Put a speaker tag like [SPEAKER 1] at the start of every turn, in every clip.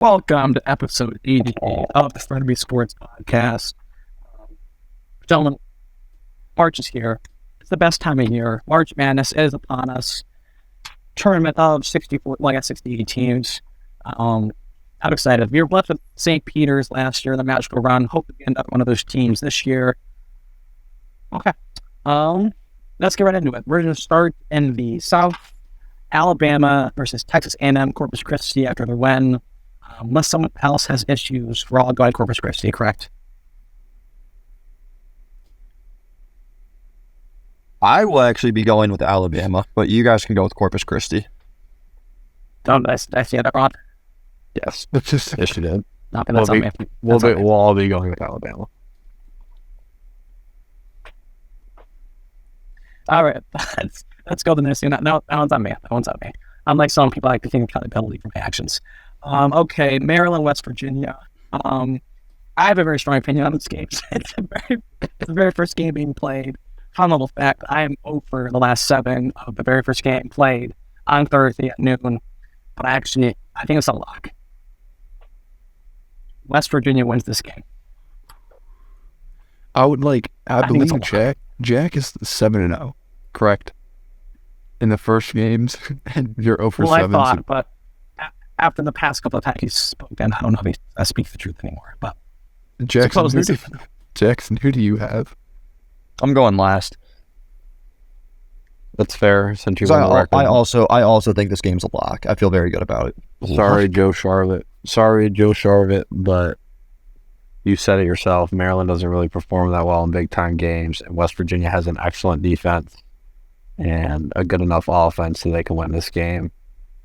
[SPEAKER 1] Welcome to episode 88 of the Frenemies Sports Podcast. Gentlemen, March is here. It's the best time of year. March Madness is upon us. Tournament of 68 teams. I'm excited. We were blessed with St. Peter's last year, the magical run. Hope to end up one of those teams this year. Okay. Let's get right into it. We're going to start in the South. Alabama versus Texas A&M Corpus Christi after the win. Unless someone else has issues, we're all going Corpus Christi, correct?
[SPEAKER 2] I will actually be going with Alabama, but you guys can go with Corpus Christi.
[SPEAKER 1] Don't I see that wrong?
[SPEAKER 2] Yes. Yes, you did.
[SPEAKER 1] No, that's on me.
[SPEAKER 3] We'll all be going with Alabama.
[SPEAKER 1] All right, let's go to the next thing. No, that one's on me. Unlike some people, I like to think accountability for my actions. Okay, Maryland, West Virginia. I have a very strong opinion on this game. It's the very first game being played. Fun little fact, I am over the last 7 of the very first game played on Thursday at noon. But I think it's a lock. West Virginia wins this game.
[SPEAKER 3] I believe Jack is 7-0, correct? In the first games, and you're 0-7.
[SPEAKER 1] Well, I thought, but after the past couple of times he's spoken, I don't know if he speaks the truth anymore. But
[SPEAKER 3] Jackson, who do you have?
[SPEAKER 2] I'm going last.
[SPEAKER 3] That's fair, since you're
[SPEAKER 2] I also think this game's a lock. I feel very good about it.
[SPEAKER 3] Sorry, Joe Charlotte, but you said it yourself. Maryland doesn't really perform that well in big-time games, and West Virginia has an excellent defense and a good enough offense so they can win this game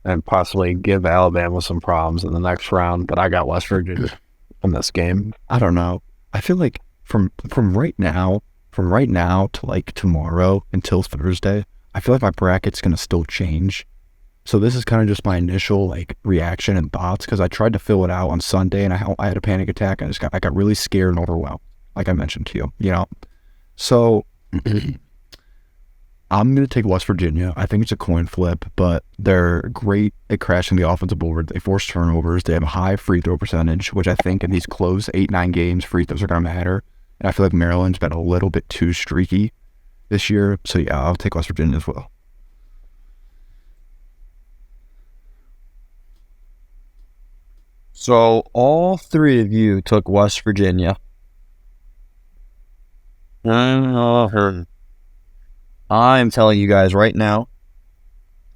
[SPEAKER 3] and possibly give Alabama some problems in the next round. But I got West Virginia in this game.
[SPEAKER 4] I don't know. I feel like from right now to like tomorrow until Thursday, I feel like my bracket's gonna still change. So this is kind of just my initial like reaction and thoughts, because I tried to fill it out on Sunday and I had a panic attack and I got really scared and overwhelmed, like I mentioned to you. So I'm going to take West Virginia. I think it's a coin flip, but they're great at crashing the offensive board. They force turnovers. They have a high free throw percentage, which I think in these close 8-9 games, free throws are going to matter. And I feel like Maryland's been a little bit too streaky this year. So yeah, I'll take West Virginia as well.
[SPEAKER 2] So all 3 of you took West Virginia. I'm telling you guys right now,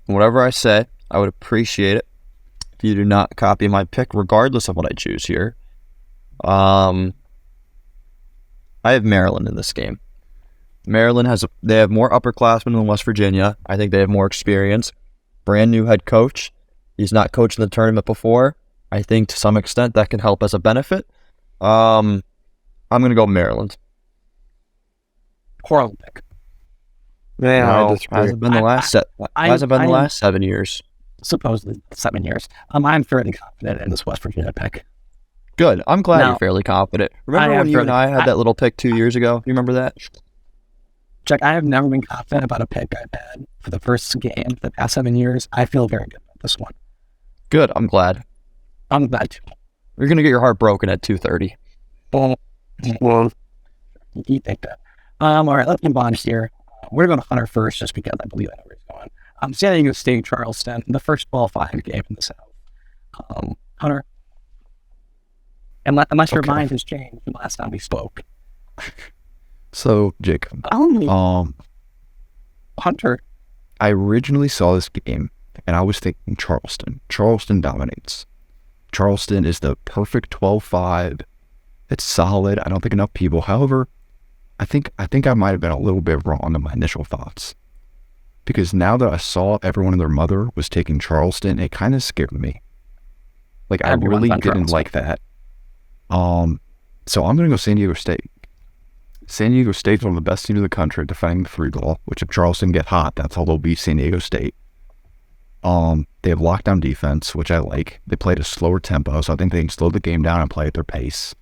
[SPEAKER 2] whatever I say, I would appreciate it if you do not copy my pick, regardless of what I choose here. I have Maryland in this game. Maryland they have more upperclassmen than West Virginia. I think they have more experience. Brand new head coach. He's not coached in the tournament before. I think to some extent that can help as a benefit. I'm going to go Maryland.
[SPEAKER 1] Poor pick.
[SPEAKER 2] No, hasn't been the last 7 years.
[SPEAKER 1] Supposedly 7 years. I'm fairly confident in this West Virginia pick.
[SPEAKER 2] Good. I'm glad you're fairly confident. Remember when you and I had that little pick 2 years ago? You remember that?
[SPEAKER 1] Jack, I have never been confident about a pick I've had for the first game the past 7 years. I feel very good about this one.
[SPEAKER 2] Good. I'm glad.
[SPEAKER 1] I'm glad too.
[SPEAKER 2] You're going to get your heart broken at 2:30.
[SPEAKER 1] Well, you think that. All right, let's move on here. We're going to Hunter first, just because I believe I know where he's going. San Diego State, Charleston, the first qualifying game in the South. Hunter, unless your mind has changed from last time we spoke.
[SPEAKER 4] So, Jacob,
[SPEAKER 1] Hunter,
[SPEAKER 4] I originally saw this game and I was thinking Charleston. Charleston dominates. Charleston is the perfect 12-5. It's solid. I don't think enough people. However, I think I might have been a little bit wrong in my initial thoughts, because now that I saw everyone and their mother was taking Charleston, it kind of scared me. Like, I really didn't like that. So I'm going to go San Diego State. San Diego State's one of the best teams in the country at defending the 3-ball, which if Charleston get hot, that's how they'll beat San Diego State. They have lockdown defense, which I like. They played a slower tempo, so I think they can slow the game down and play at their pace.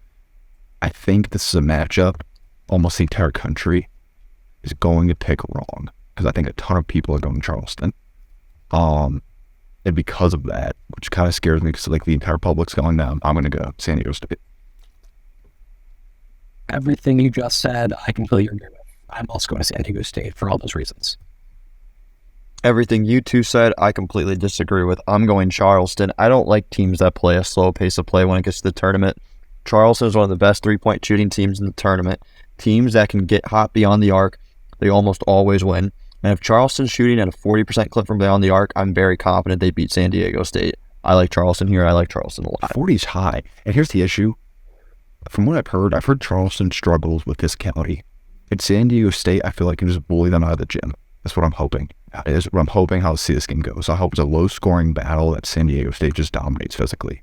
[SPEAKER 4] I think this is a matchup almost the entire country is going to pick wrong, because I think a ton of people are going Charleston. And because of that, which kind of scares me because like the entire public's going down, I'm going to go San Diego State.
[SPEAKER 1] Everything you just said, I completely agree with. I'm also going to San Diego State for all those reasons.
[SPEAKER 2] Everything you two said, I completely disagree with. I'm going Charleston. I don't like teams that play a slow pace of play when it gets to the tournament. Charleston is one of the best three-point shooting teams in the tournament. Teams that can get hot beyond the arc, they almost always win. And if Charleston's shooting at a 40% clip from beyond the arc, I'm very confident they beat San Diego State. I like Charleston here. I like Charleston a lot.
[SPEAKER 4] 40 is high. And here's the issue. From what I've heard Charleston struggles with physicality. At San Diego State, I feel like you can just bully them out of the gym. That's what I'm hoping. Is what I'm hoping how to see this game goes. I hope it's a low-scoring battle that San Diego State just dominates physically.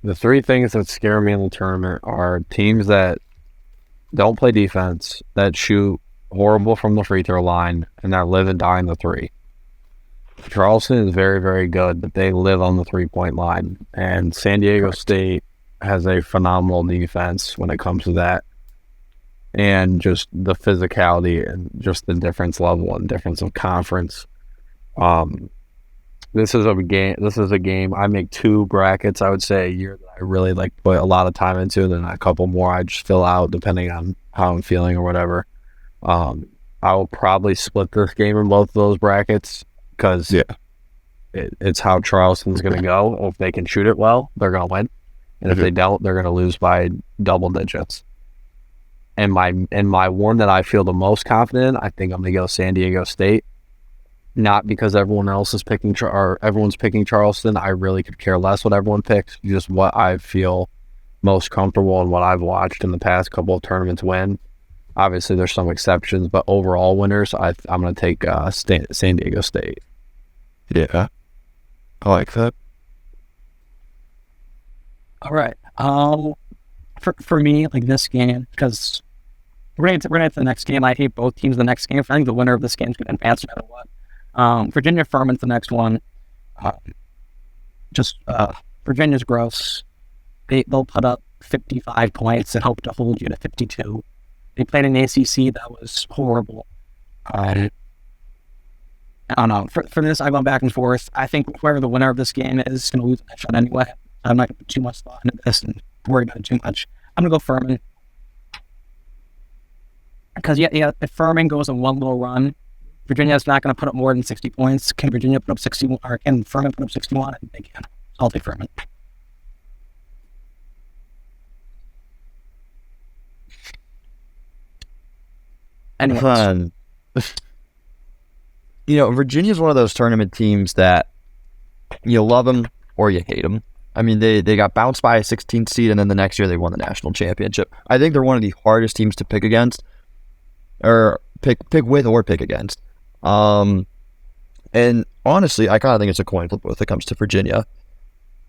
[SPEAKER 3] The three things that scare me in the tournament are teams that don't play defense, that shoot horrible from the free throw line, and that live and die in the three. Charleston is very, very good, but they live on the three-point line. And San Diego State has a phenomenal defense when it comes to that. And just the physicality and just the difference level and difference of conference. This is a game. I make 2 brackets, I would say, a year that I really like put a lot of time into, then a couple more I just fill out depending on how I'm feeling or whatever. I will probably split this game in both of those brackets because it's how Charleston's going to go. If they can shoot it well, they're going to win. And if they don't, they're going to lose by double digits. And my one that I feel the most confident in, I think I'm going to go San Diego State. Not because everyone else is picking everyone's picking Charleston. I really could care less what everyone picks. Just what I feel most comfortable and what I've watched in the past couple of tournaments win. Obviously, there's some exceptions, but overall winners, I'm going to take San Diego State.
[SPEAKER 4] Yeah, I like that.
[SPEAKER 1] All right. For me, like this game, because we're gonna hit the next game. I hate both teams. The next game, I think the winner of this game is going to advance no matter what. Virginia Furman's the next one. Virginia's gross. They'll put up 55 points and hope to hold you to 52. They played an ACC that was horrible. I don't know. For this, I've gone back and forth. I think whoever the winner of this game is going to lose that shot anyway. I'm not going to put too much thought into this and worry about it too much. I'm going to go Furman. Because, if Furman goes on one little run, Virginia's not going to put up more than 60 points. Can Virginia put up 61? Or can Furman put up 61? I think they can. I'll take Furman.
[SPEAKER 2] Anyways. Virginia's one of those tournament teams that you love them or you hate them. I mean, they got bounced by a 16th seed, and then the next year they won the national championship. I think they're one of the hardest teams to pick against, or pick with or pick against. And honestly, I kind of think it's a coin flip when it comes to Virginia.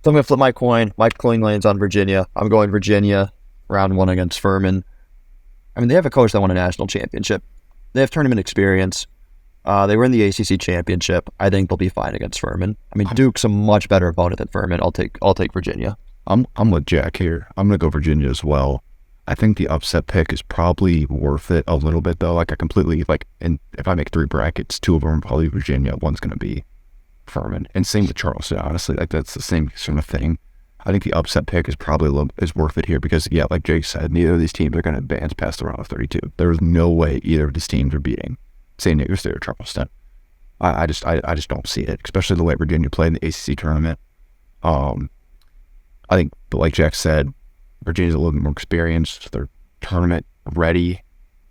[SPEAKER 2] So I'm going to flip my coin. My coin lands on Virginia. I'm going Virginia, round 1 against Furman. I mean, they have a coach that won a national championship. They have tournament experience. They were in the ACC championship. I think they'll be fine against Furman. I mean, Duke's a much better opponent than Furman. I'll take Virginia.
[SPEAKER 4] I'm with Jack here. I'm gonna go Virginia as well. I think the upset pick is probably worth it a little bit though. And if I make 3 brackets, 2 of them are probably Virginia. One's gonna be Furman, and same with Charleston. Honestly, that's the same sort of thing. I think the upset pick is probably is worth it here because, like Jake said, neither of these teams are going to advance past the round of 32. There's no way either of these teams are beating San Diego State or Charleston. I just don't see it, especially the way Virginia played in the ACC tournament. I think, but like Jack said, Virginia's a little bit more experienced. They're tournament ready.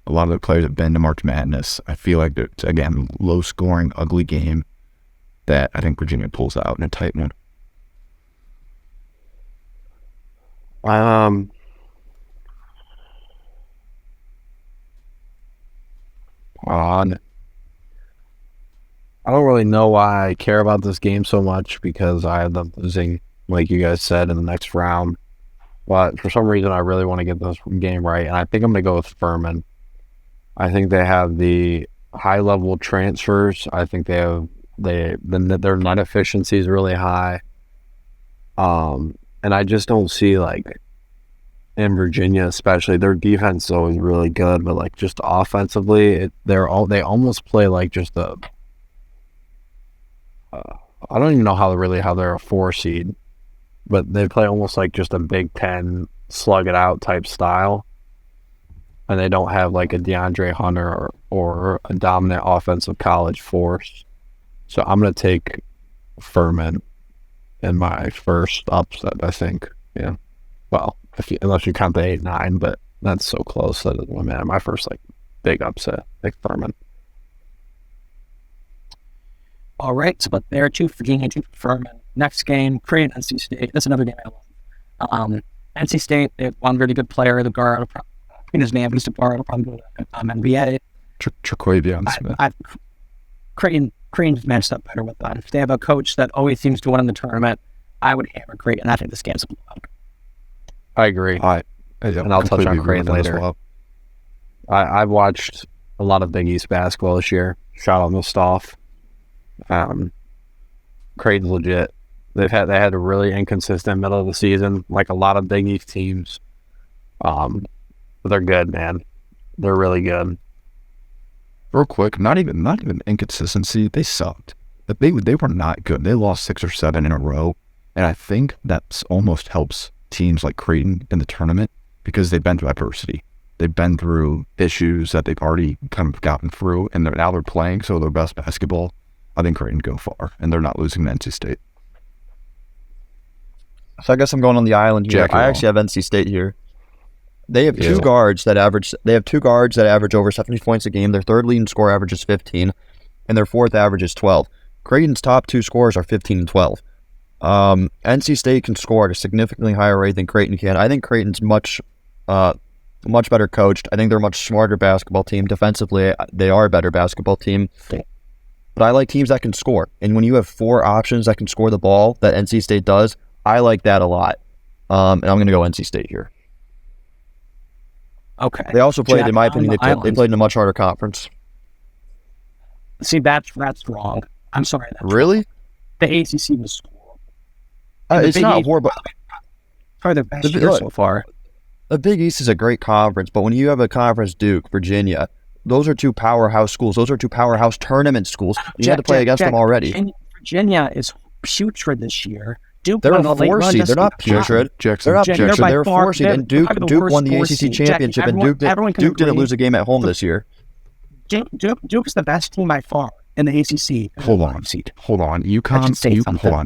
[SPEAKER 4] A lot of their players have been to March Madness. I feel like it's, again, low-scoring, ugly game that I think Virginia pulls out in a tight one.
[SPEAKER 3] I don't really know why I care about this game so much because I have them losing, like you guys said, in the next round. But for some reason, I really want to get this game right, and I think I'm going to go with Furman. I think they have the high-level transfers. I think their net efficiency is really high. And I just don't see, in Virginia especially, their defense is always really good, but just offensively, they almost play like just I don't even know how they're a 4 seed, but they play almost like just a Big Ten slug it out type style, and they don't have like a DeAndre Hunter or a dominant offensive college force. So I'm gonna take Furman in my first upset. I think, yeah. Well, unless you count the 8-9, but that's so close that doesn't matter. My first like big upset, like Furman.
[SPEAKER 1] All right, so but there are 2 for Virginia, 2 for Furman. Next game, Creighton, NC State. That's another game I love. NC State, they have one really good player, the guard. His name is DeBar. It'll probably go to NBA.
[SPEAKER 4] Traquavion Smith.
[SPEAKER 1] Creighton's matched up better with them. They have a coach that always seems to win in the tournament. I would hammer Creighton. I think this game's a blowout.
[SPEAKER 3] I agree. And I'll touch on Creighton later.
[SPEAKER 4] Well.
[SPEAKER 3] I've watched a lot of Big East basketball this year. Shout out Mustafa. Creighton's legit. They had a really inconsistent middle of the season, like a lot of Big East teams. But they're good, man. They're really good.
[SPEAKER 4] Real quick, not even inconsistency. They sucked. They were not good. They lost 6 or 7 in a row, and I think that almost helps teams like Creighton in the tournament because they've been through adversity. They've been through issues that they've already kind of gotten through, and now they're playing so their best basketball. I think Creighton go far, and they're not losing to NC State.
[SPEAKER 2] So I guess I'm going on the island here. I actually have NC State here. They have 2 guards that average. They have 2 guards that average over 70 points a game. Their third leading score average is 15, and their fourth average is 12. Creighton's top 2 scorers are 15 and 12. NC State can score at a significantly higher rate than Creighton can. I think Creighton's much better coached. I think they're a much smarter basketball team. Defensively, they are a better basketball team. But I like teams that can score. And when you have 4 options that can score the ball that NC State does, I like that a lot. And I'm going to go NC State here.
[SPEAKER 1] Okay.
[SPEAKER 2] They also played,
[SPEAKER 1] Jack,
[SPEAKER 2] in my opinion, they played in a much harder conference.
[SPEAKER 1] See, that's wrong. I'm sorry.
[SPEAKER 2] Really?
[SPEAKER 1] The ACC was cool.
[SPEAKER 2] It's not horrible.
[SPEAKER 1] Probably their best year so far.
[SPEAKER 2] The Big East is a great conference, but when you have a conference, Duke, Virginia, those are 2 powerhouse schools. Those are 2 powerhouse tournament schools. You had to play against them already.
[SPEAKER 1] Virginia is putrid this year. Duke
[SPEAKER 2] they're a 4 seed. They're not putrid. They're not putrid. They're a 4 seed. And Duke won the ACC championship, and Duke didn't lose a game at home this year.
[SPEAKER 1] Duke is the best team by far in the ACC.
[SPEAKER 4] Hold on. Hold on.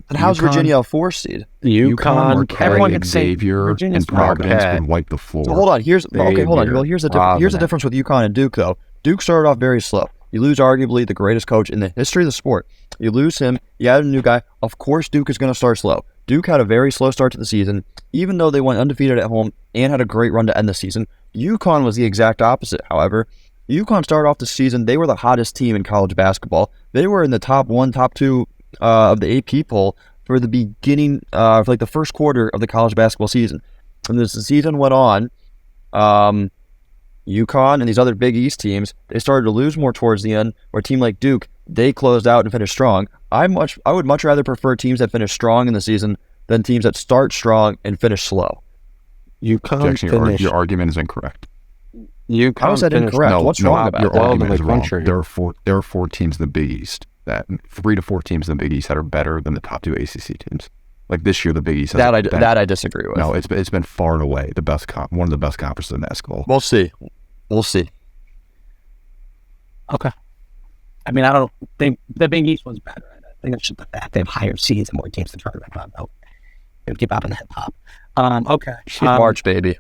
[SPEAKER 2] And how's Virginia a 4 seed?
[SPEAKER 3] UConn,
[SPEAKER 1] everyone can say
[SPEAKER 4] Xavier,
[SPEAKER 1] Virginia's
[SPEAKER 4] and Providence would wipe the floor.
[SPEAKER 2] So hold on. Here's the difference with UConn and Duke, though. Duke started off very slow. You lose arguably the greatest coach in the history of the sport. You lose him. You add a new guy. Of course, Duke is going to start slow. Duke had a very slow start to the season, even though they went undefeated at home and had a great run to end the season. UConn was the exact opposite, however. UConn started off the season. They were the hottest team in college basketball. They were in the top 1, top 2 of the AP poll for the beginning, for like the first quarter of the college basketball season. And as the season went on, UConn and these other Big East teams, they started to lose more towards the end, where a team like Duke, they closed out and finished strong. I would much rather prefer teams that finish strong in the season than teams that start strong and finish slow.
[SPEAKER 3] UConn
[SPEAKER 4] your argument is incorrect.
[SPEAKER 2] How is that incorrect?
[SPEAKER 4] No,
[SPEAKER 2] What's wrong about
[SPEAKER 4] your
[SPEAKER 2] that?
[SPEAKER 4] argument is wrong. There are 4 teams in the Big East, 3 to 4 teams in the Big East that are better than the top 2 ACC teams. Like this year, the Big East has
[SPEAKER 2] that I disagree with.
[SPEAKER 4] No, it's been far and away the best one of the best conferences in basketball.
[SPEAKER 2] We'll see.
[SPEAKER 1] Okay. I mean, I don't think the Big East was better. I think it's just the fact they have higher seeds and more teams to tournament. They would keep up in the hip hop. Okay.
[SPEAKER 2] March, baby.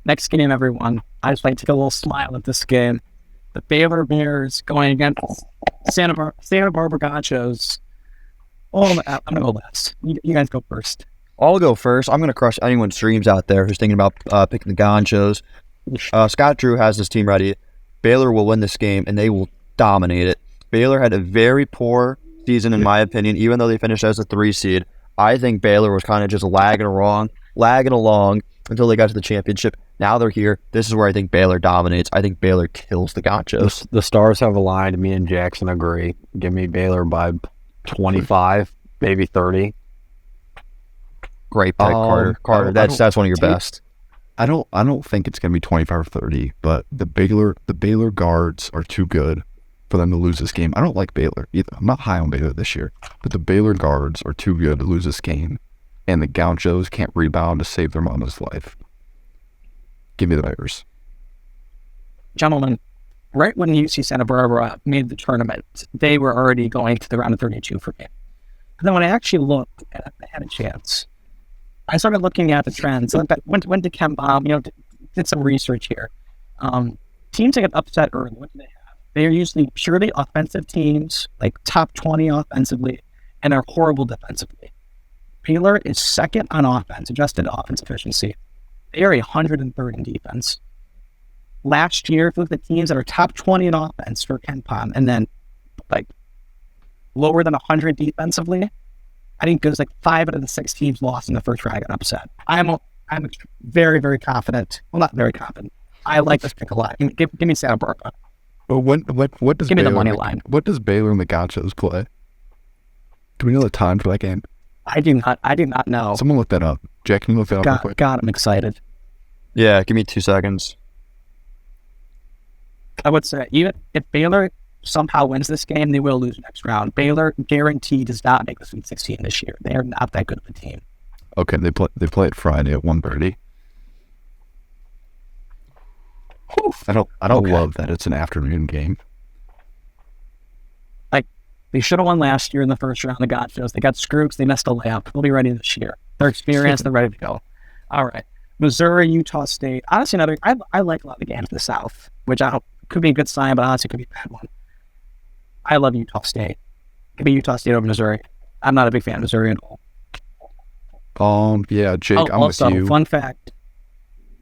[SPEAKER 1] Next game, everyone. I just like to take a little smile at this game. The Baylor Bears going against Santa Barbara Gauchos. I'm going to go last. You guys go first.
[SPEAKER 2] I'll go first. I'm going to crush anyone's dreams out there who's thinking about picking the Gauchos. Scott Drew has this team ready. Baylor will win this game, and they will dominate it. Baylor had a very poor season, in my opinion, even though they finished as a 3 seed. I think Baylor was kind of just lagging along until they got to the championship. Now they're here. This is where I think Baylor dominates. I think Baylor kills the Gauchos.
[SPEAKER 3] The stars have aligned. Me and Jackson agree. Give me Baylor by 25, maybe 30.
[SPEAKER 2] Great pick, Carter. That's one of your best.
[SPEAKER 4] I don't think it's going to be 25 or 30, but the Baylor guards are too good for them to lose this game. I don't like Baylor either. I'm not high on Baylor this year, but the Baylor guards are too good to lose this game, and the Gauchos can't rebound to save their mama's life. Give me the Bears.
[SPEAKER 1] Gentlemen, right when UC Santa Barbara made the tournament, they were already going to the round of 32 for me. And then when I actually looked and I had a chance, I started looking at the trends. I went to Ken Bomb, did some research here. Teams that get upset early, what do they have? They are usually purely offensive teams, like top 20 offensively, and are horrible defensively. Baylor is second on offense, adjusted offense efficiency. They are 103rd in defense. Last year, if you look at the teams that are top 20 in offense for Ken Palm, and then like lower than 100 defensively, I think there's like 5 out of the 6 teams lost in the first round. I got upset. I'm very, very confident. Well, not very confident. I like this pick a lot. Give me Santa Barbara.
[SPEAKER 4] But what does
[SPEAKER 1] Give me
[SPEAKER 4] Baylor,
[SPEAKER 1] the money line.
[SPEAKER 4] What does Baylor and the Gauchos play? Do we know the time for that game?
[SPEAKER 1] I do not know.
[SPEAKER 4] Someone look that up. Jack, can you look that up real quick?
[SPEAKER 1] God, I'm excited.
[SPEAKER 2] Yeah, give me 2 seconds.
[SPEAKER 1] I would say even if Baylor somehow wins this game, they will lose next round. Baylor guaranteed does not make the Sweet 16 this year. They are not that good of a team.
[SPEAKER 4] Okay, they play it Friday at 1:30. I don't
[SPEAKER 1] Okay.
[SPEAKER 4] love that it's an afternoon game.
[SPEAKER 1] They should have won last year in the first round. The Gauchos, they got screwed. They missed a layup. They'll be ready this year. They're experienced. They're ready to go. All right, Missouri, Utah State. Honestly, I like a lot of the games in the South, which could be a good sign, but honestly could be a bad one. I love Utah State. Give me Utah State over Missouri. I'm not a big fan of Missouri at all.
[SPEAKER 4] Yeah, Jake, I'm
[SPEAKER 1] also,
[SPEAKER 4] with you.
[SPEAKER 1] fun fact: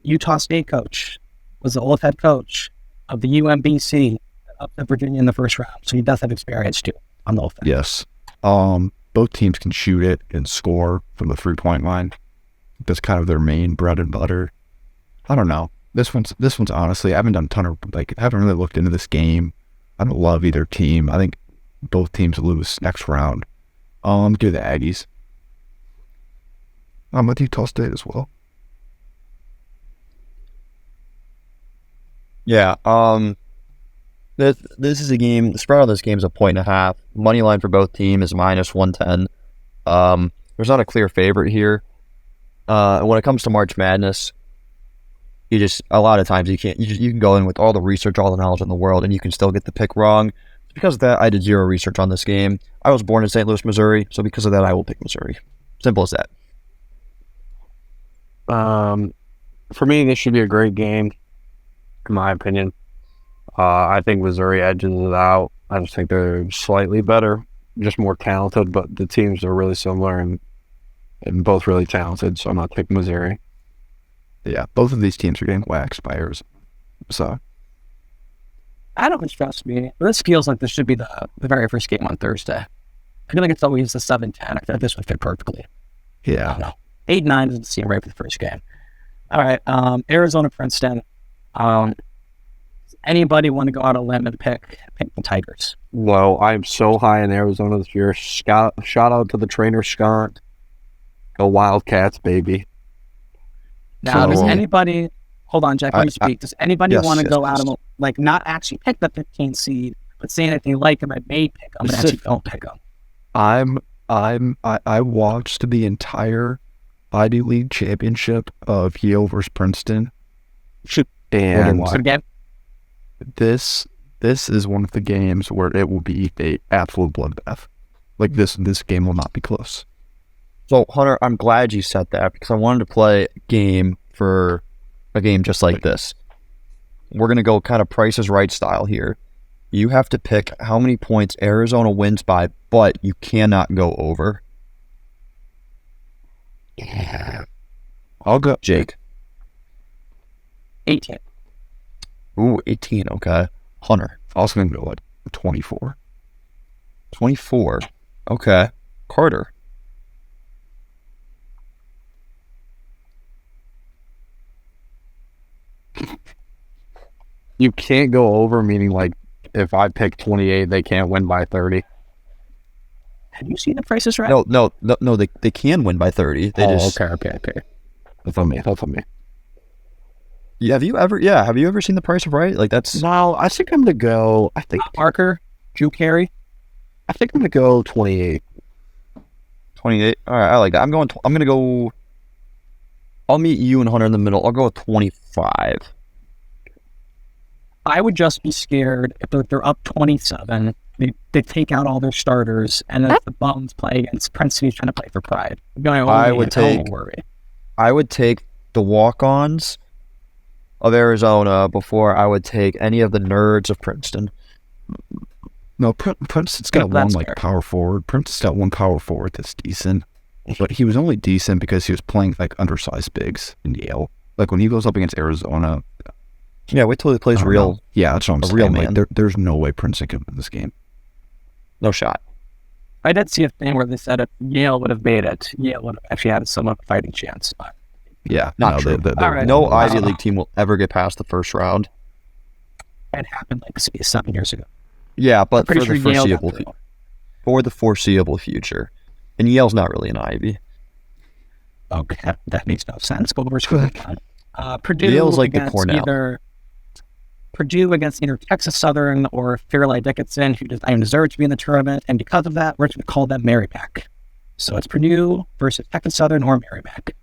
[SPEAKER 1] Utah State coach was the old head coach of the UMBC up to Virginia in the first round, so he does have experience too on the offense.
[SPEAKER 4] Yes. Both teams can shoot it and score from the 3-point line. That's kind of their main bread and butter. I don't know. This one's honestly, I haven't done a ton of I haven't really looked into this game. I don't love either team. I think both teams lose next round. Do the Aggies. I'm with Utah State as well.
[SPEAKER 2] Yeah, this is a game. The spread on this game is 1.5. Money line for both teams is -110. There's not a clear favorite here. When it comes to March Madness, a lot of times you can go in with all the research, all the knowledge in the world, and you can still get the pick wrong. Because of that, I did zero research on this game. I was born in St. Louis, Missouri, so because of that, I will pick Missouri. Simple as that.
[SPEAKER 3] For me, this should be a great game, in my opinion. I think Missouri edges it out. I just think they're slightly better, just more talented, but the teams are really similar and both really talented, so I'm not picking Missouri.
[SPEAKER 4] Yeah, both of these teams are getting waxed by Arizona. So
[SPEAKER 1] I don't trust me. This feels like this should be the very first game on Thursday. I feel like it's always the 7-10. I feel like this would fit perfectly. I
[SPEAKER 4] yeah.
[SPEAKER 1] don't know. 8-9 doesn't seem right for the first game. All right, Arizona, Princeton. Anybody want to go out on a limb and pick the Tigers?
[SPEAKER 3] Well, I'm so high in Arizona this year. Shout out to the trainer, Scott. Go Wildcats, baby.
[SPEAKER 1] Now,
[SPEAKER 4] So-
[SPEAKER 1] does anybody... Hold on, Jack, let me speak. Does anybody
[SPEAKER 4] yes,
[SPEAKER 1] want to
[SPEAKER 4] yes,
[SPEAKER 1] go out
[SPEAKER 4] yes.
[SPEAKER 1] and, not actually pick the 15 seed, but saying that they like them, I may pick them, but actually don't pick them?
[SPEAKER 4] I watched the entire Ivy League championship of Yale versus Princeton, and
[SPEAKER 1] So again,
[SPEAKER 4] this is one of the games where it will be a absolute bloodbath. Like this game will not be close.
[SPEAKER 2] So, Hunter, I'm glad you said that because I wanted to play a game just like this. We're going to go kind of Price is Right style here. You have to pick how many points Arizona wins by, but you cannot go over.
[SPEAKER 4] I'll go.
[SPEAKER 2] Jake.
[SPEAKER 1] 18.
[SPEAKER 2] Ooh, 18, okay. Hunter.
[SPEAKER 4] I was going to go like 24.
[SPEAKER 2] 24. Okay. Carter.
[SPEAKER 3] You can't go over, meaning like if I pick 28, they can't win by 30.
[SPEAKER 1] Have you seen the Price is Right?
[SPEAKER 2] No, they can win by 30. They
[SPEAKER 3] Okay. That's on me.
[SPEAKER 2] Yeah, have you ever seen The Price of Right? Like that's
[SPEAKER 3] No, I think I'm gonna go. I think
[SPEAKER 1] Parker, Drew Carey.
[SPEAKER 3] I'm gonna go 28.
[SPEAKER 2] 28. All right, I like that. I'm gonna go. I'll meet you and Hunter in the middle. I'll go with 25.
[SPEAKER 1] I would just be scared if they're up 27. They take out all their starters, and then the Bums play against Princeton, who's trying to play for Pride.
[SPEAKER 2] I would take the walk-ons of Arizona before I would take any of the nerds of Princeton.
[SPEAKER 4] No, Princeton's got one like power forward. Princeton's got one power forward that's decent, but he was only decent because he was playing like undersized bigs in Yale. Like when he goes up against Arizona.
[SPEAKER 2] Yeah, wait till he plays real.
[SPEAKER 4] Know. Yeah, that's what I'm saying.
[SPEAKER 2] Real man.
[SPEAKER 4] Like, there's no way Princeton can win this game.
[SPEAKER 2] No shot.
[SPEAKER 1] I did see a thing where they said if Yale would have made it, Yale would have actually had somewhat of a fighting chance. But
[SPEAKER 4] yeah,
[SPEAKER 2] not true.
[SPEAKER 1] All right.
[SPEAKER 2] No Ivy League team will ever get past the first round.
[SPEAKER 1] It happened like 7 years ago.
[SPEAKER 2] Yeah, but for
[SPEAKER 1] sure
[SPEAKER 2] the foreseeable future, and Yale's not really an Ivy.
[SPEAKER 1] Okay, that makes no sense. But we're screwing Purdue
[SPEAKER 2] Yale's like the Cornell.
[SPEAKER 1] Purdue against either Texas Southern or Fairleigh Dickinson, who does not even deserve to be in the tournament, and because of that, we're going to call them Merrimack. So it's Purdue versus Texas Southern or Merrimack.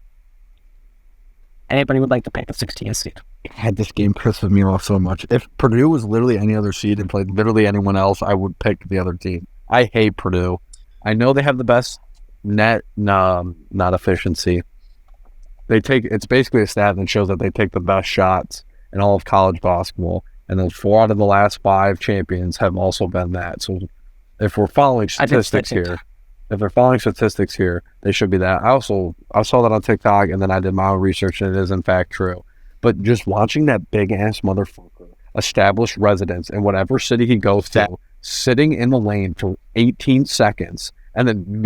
[SPEAKER 1] Anybody would like to pick the 16th seed?
[SPEAKER 3] Had this game pissed me off so much. If Purdue was literally any other seed and played literally anyone else, I would pick the other team. I hate Purdue. I know they have the best net, not efficiency. It's basically a stat that shows that they take the best shots in all of college basketball, and then 4 out of the last 5 champions have also been that. So if we're following statistics here, they should be that. I saw that on TikTok, and then I did my own research, and it is in fact true. But just watching that big ass motherfucker establish residence in whatever city he goes to, sitting in the lane for 18 seconds, and then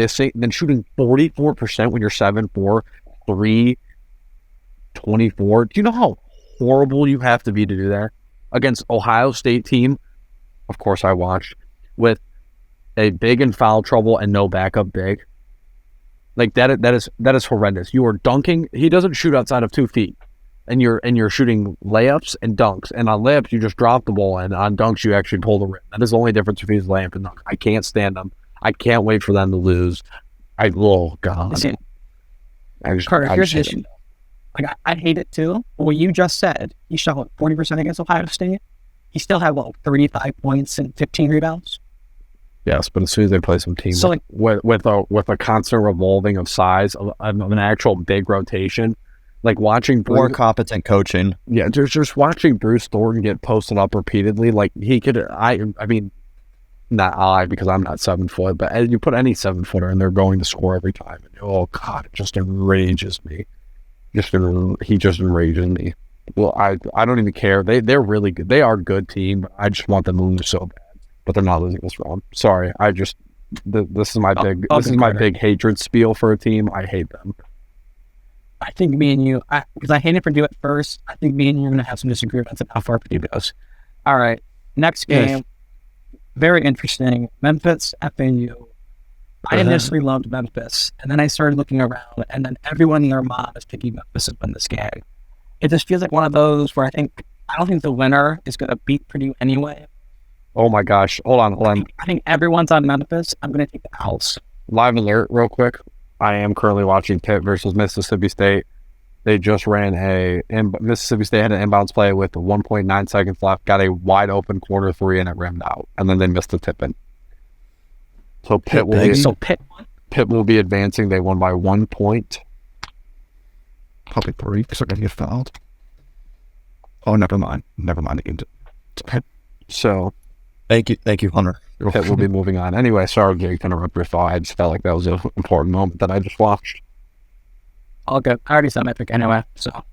[SPEAKER 3] shooting 44% when you're 7'4", 324. Do you know how horrible you have to be to do that against Ohio State team? Of course I watched, with a big in foul trouble and no backup big. Like that is horrendous. You are dunking. He doesn't shoot outside of 2 feet, and you're shooting layups and dunks. And on layups you just drop the ball, and on dunks you actually pull the rim. That is the only difference between layup and dunk. I can't stand them. I can't wait for them to lose. Oh God.
[SPEAKER 1] Listen, Carter, here's the issue. Like I hate it too. What you just said, he shot 40% against Ohio State. He still had 35 points and 15 rebounds.
[SPEAKER 3] Yes, but as soon as they play some teams with a constant revolving of size of an actual big rotation, like watching
[SPEAKER 2] more competent coaching.
[SPEAKER 3] Yeah, just watching Bruce Thornton get posted up repeatedly. Like he could, I mean, not I because I'm not 7 foot, but you put any 7-footer and they're going to score every time. And, oh God, it just enrages me. He just enrages me. Well, I don't even care. They're really good. They are a good team. I just want them to lose so bad. But they're not losing this round. Sorry, this is my big hatred spiel for a team. I hate them.
[SPEAKER 1] I think me and you, because I hated Purdue at first, I think me and you are going to have some disagreements on how far Purdue goes. All right, next game,
[SPEAKER 3] Yes.
[SPEAKER 1] Very interesting. Memphis, FAU. I initially loved Memphis, and then I started looking around, and then everyone in their mom is picking Memphis to win this game. It just feels like one of those where I don't think the winner is going to beat Purdue anyway.
[SPEAKER 3] Oh my gosh. Hold on.
[SPEAKER 1] I think everyone's on Memphis. I'm going to take the Owls.
[SPEAKER 3] Live alert real quick. I am currently watching Pitt versus Mississippi State. They just ran Mississippi State had an inbounds play with 1.9 seconds left, got a wide open corner 3 and it rimmed out. And then they missed a tip-in. So Pitt will be advancing. They won by 1 point.
[SPEAKER 4] Probably 3 because they're going to get fouled. Oh, never mind. The game.
[SPEAKER 3] So
[SPEAKER 2] Thank you, Hunter.
[SPEAKER 3] Pitt will be moving on. Anyway, sorry, Jake, to interrupt your thought. I just felt like that was an important moment that I just watched.
[SPEAKER 1] All good. I already said my pick anyway, so.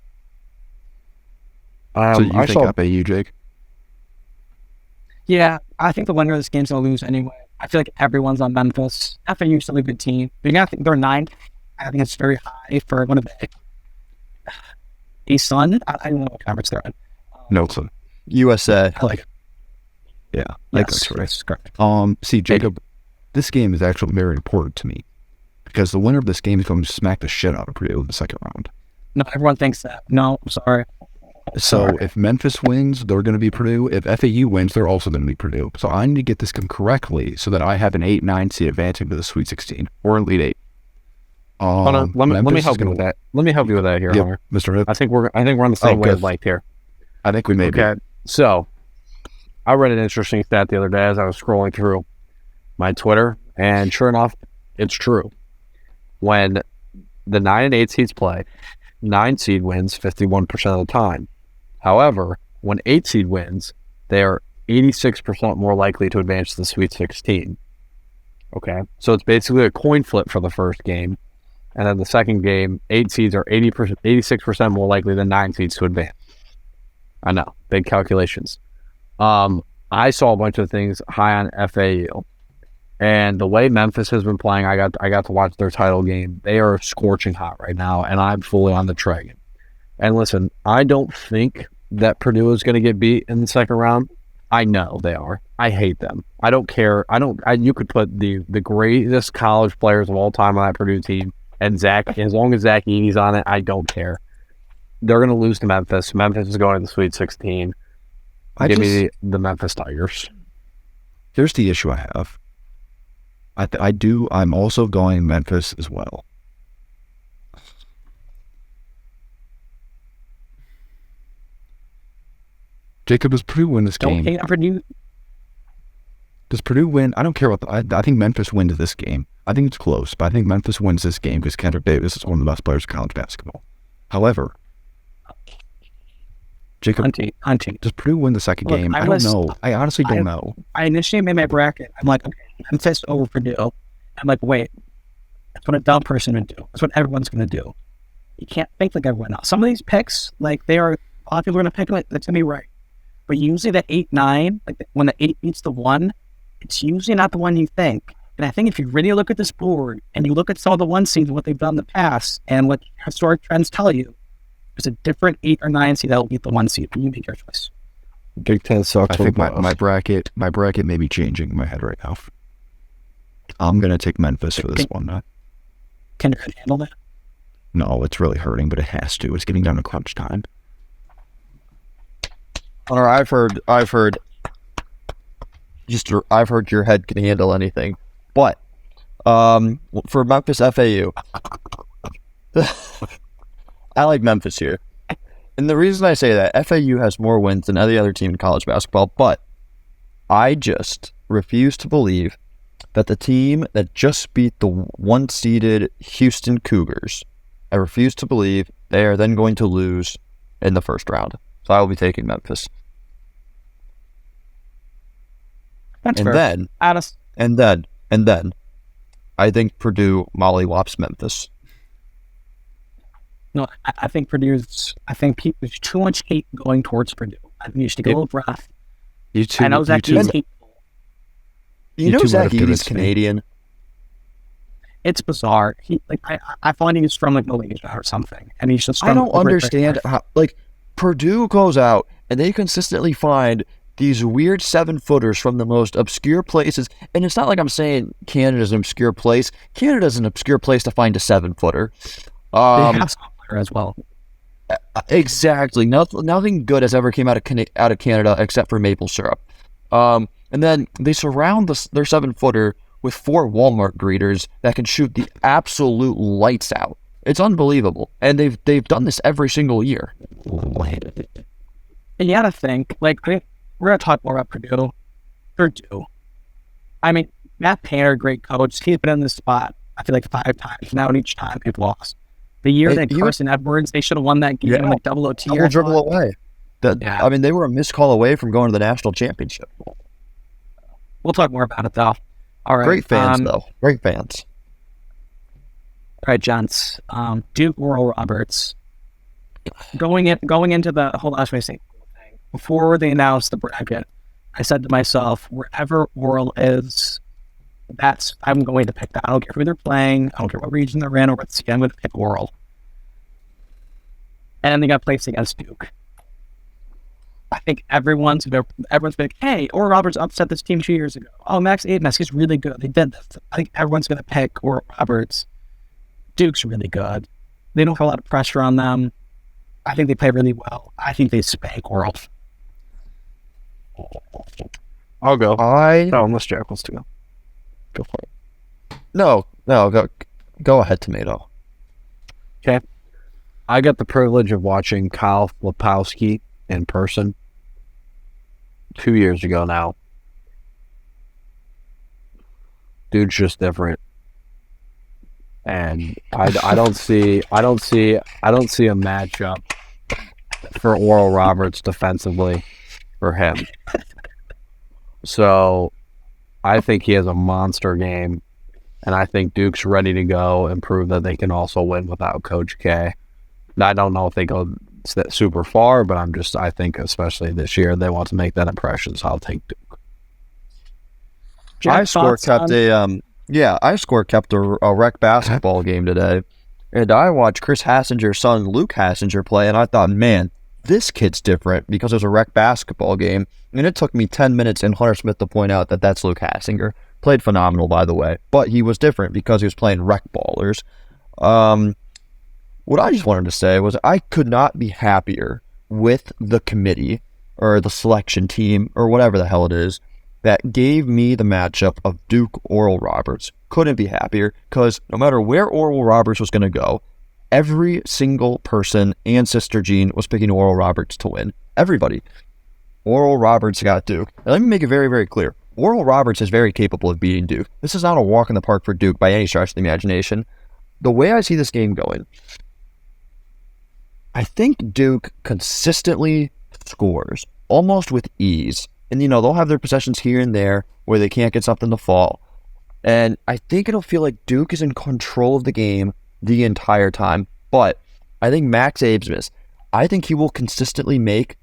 [SPEAKER 4] So you think FAU, Jake?
[SPEAKER 1] Yeah, I think the winner of this game's going to lose anyway. I feel like everyone's on Memphis. FAU's still a good team. But I think they're 9th. I think it's very high for one of the A-Sun. I don't know what conference they're in.
[SPEAKER 4] No, son.
[SPEAKER 2] USA.
[SPEAKER 1] I like it.
[SPEAKER 4] Yeah,
[SPEAKER 1] Yes,
[SPEAKER 4] that's
[SPEAKER 1] correct.
[SPEAKER 4] See, Jacob, this game is actually very important to me because the winner of this game is going to smack the shit out of Purdue in the second round.
[SPEAKER 1] No, everyone thinks that. No, I'm sorry.
[SPEAKER 4] So if Memphis wins, they're going to be Purdue. If FAU wins, they're also going to be Purdue. So I need to get this correctly so that I have an 8-9 seed advancing to the Sweet 16 or Elite 8.
[SPEAKER 3] Hold on, let me
[SPEAKER 4] Memphis
[SPEAKER 3] help
[SPEAKER 4] is
[SPEAKER 3] you
[SPEAKER 4] gonna-
[SPEAKER 3] with that. Let me help you with that here,
[SPEAKER 4] Yep,
[SPEAKER 3] Hunter.
[SPEAKER 4] Mr. Hip.
[SPEAKER 3] I think we're on the same
[SPEAKER 4] good.
[SPEAKER 3] wavelength here.
[SPEAKER 4] I think we may be.
[SPEAKER 3] Okay, so I read an interesting stat the other day as I was scrolling through my Twitter, and sure enough, it's true. When the 9 and 8 seeds play, 9 seed wins 51% of the time. However, when 8 seed wins, they are 86% more likely to advance to the Sweet 16. Okay, so it's basically a coin flip for the first game, and then the second game, 8 seeds are 86% more likely than 9 seeds to advance. I know, big calculations. I saw a bunch of things high on FAU, and the way Memphis has been playing, I got to watch their title game. They are scorching hot right now, and I'm fully on the train. And listen, I don't think that Purdue is going to get beat in the second round. I know they are. I hate them. I don't care. You could put the greatest college players of all time on that Purdue team, and as long as Zach Edey's on it, I don't care. They're going to lose to Memphis. Memphis is going to the Sweet 16. Give me the Memphis Tigers.
[SPEAKER 4] Here's the issue I have. I'm also going Memphis as well. Jacob, does Purdue win this game?
[SPEAKER 1] Don't hate on Purdue.
[SPEAKER 4] Does Purdue win? I don't care what. I think Memphis wins this game. I think it's close, but I think Memphis wins this game because Kendrick Davis is one of the best players in college basketball. However, Jacob,
[SPEAKER 1] Hunting.
[SPEAKER 4] does Purdue win the second game? I don't know. I honestly don't know.
[SPEAKER 1] I initially made my bracket. I'm like, okay, Memphis over Purdue. I'm like, wait, that's what a dumb person would do. That's what everyone's going to do. You can't think like everyone else. Some of these picks, like a lot of people are going to pick like that's going to be right. But usually the 8-9, like when the 8 beats the 1, it's usually not the one you think. And I think if you really look at this board and you look at some of the 1 seeds and what they've done in the past and what historic trends tell you, there's a different 8 or 9 seed that will beat the 1 seed. You make your choice.
[SPEAKER 3] Big Ten sucks.
[SPEAKER 4] I think my bracket may be changing in my head right now. I'm gonna take Memphis for this one.
[SPEAKER 1] Can you handle that?
[SPEAKER 4] No, it's really hurting, but it has to. It's getting down to crunch time.
[SPEAKER 2] Hunter, I've heard your head can handle anything, but for Memphis FAU, I like Memphis here, and the reason I say that FAU has more wins than any other team in college basketball, but I just refuse to believe that the team that just beat the 1-seeded Houston Cougars, I refuse to believe they are then going to lose in the first round. So I will be taking Memphis.
[SPEAKER 1] That's
[SPEAKER 2] And
[SPEAKER 1] fair.
[SPEAKER 2] then, I think Purdue mollywops Memphis.
[SPEAKER 1] No, I think there's too much hate going towards Purdue. I think you should take a little breath. I know Zach Edey's hateful.
[SPEAKER 2] You know
[SPEAKER 4] two might
[SPEAKER 2] Zach
[SPEAKER 4] have
[SPEAKER 2] Edey's
[SPEAKER 4] convinced me.
[SPEAKER 2] Canadian.
[SPEAKER 1] It's bizarre. I find he's from Malaysia or something, and he's just.
[SPEAKER 2] I don't understand how Purdue goes out and they consistently find these weird 7-footers from the most obscure places. And it's not like I'm saying Canada's an obscure place. Canada's an obscure place to find a 7-footer.
[SPEAKER 1] They have some player as well.
[SPEAKER 2] Exactly. Nothing good has ever came out of Canada except for maple syrup. And then they surround their 7-footer with 4 Walmart greeters that can shoot the absolute lights out. It's unbelievable, and they've done this every single year.
[SPEAKER 1] And you got to think, we're going to talk more about Purdue. Purdue. I mean, Matt Painter, great coach. He's been in this spot, I feel like 5 times now, and each time they've lost. The year that Carson Edwards, they should have won that game in like double OT.
[SPEAKER 2] Double dribble away.
[SPEAKER 1] Yeah.
[SPEAKER 2] I mean, they were a missed call away from going to the national championship.
[SPEAKER 1] We'll talk more about it, though. All right.
[SPEAKER 2] Great fans, though. Great fans.
[SPEAKER 1] All right, gents. Duke Oral Roberts. Going into the whole last thing, before they announced the bracket, I said to myself, wherever Oral is, I'm going to pick that. I don't care who they're playing. I don't care what region they're in or what seed. I'm going to pick Oral. And they got placed against Duke. I think everyone's like, hey, Oral Roberts upset this team 2 years ago. Oh, Max Abmas, he's really good. They did this. I think everyone's going to pick Oral Roberts. Duke's really good. They don't have a lot of pressure on them. I think they play really well. I think they spank Oral.
[SPEAKER 3] I'll go.
[SPEAKER 2] I
[SPEAKER 3] No, unless Jack wants to go. Go for it.
[SPEAKER 2] no, go ahead, Tomato.
[SPEAKER 3] I got the privilege of watching Kyle Lepowski in person 2 years ago now. Dude's just different. And I don't see a matchup for Oral Roberts defensively for him. So I think he has a monster game, and I think Duke's ready to go and prove that they can also win without Coach K. I don't know if they go super far, but I think especially this year they want to make that impression, so I'll take Duke.
[SPEAKER 1] Jack,
[SPEAKER 2] I score
[SPEAKER 1] thoughts
[SPEAKER 2] kept
[SPEAKER 1] on-
[SPEAKER 2] a rec basketball game today, and I watched Chris Hassinger's son Luke Hassinger play, and I thought, man, this kid's different because it was a rec basketball game, and it took me 10 minutes and Hunter Smith to point out that that's Luke Hassinger. Played phenomenal, by the way, but he was different because he was playing rec ballers. What I just wanted to say was I could not be happier with the committee or the selection team or whatever the hell it is that gave me the matchup of Duke Oral Roberts. Couldn't be happier because no matter where Oral Roberts was going to go, every single person and Sister Jean was picking Oral Roberts to win. Everybody. Oral Roberts got Duke. And let me make it very, very clear. Oral Roberts is very capable of beating Duke. This is not a walk in the park for Duke by any stretch of the imagination. The way I see this game going, I think Duke consistently scores, almost with ease. And, they'll have their possessions here and there where they can't get something to fall. And I think it'll feel like Duke is in control of the game the entire time. But I think Max Absmus, I think he will consistently make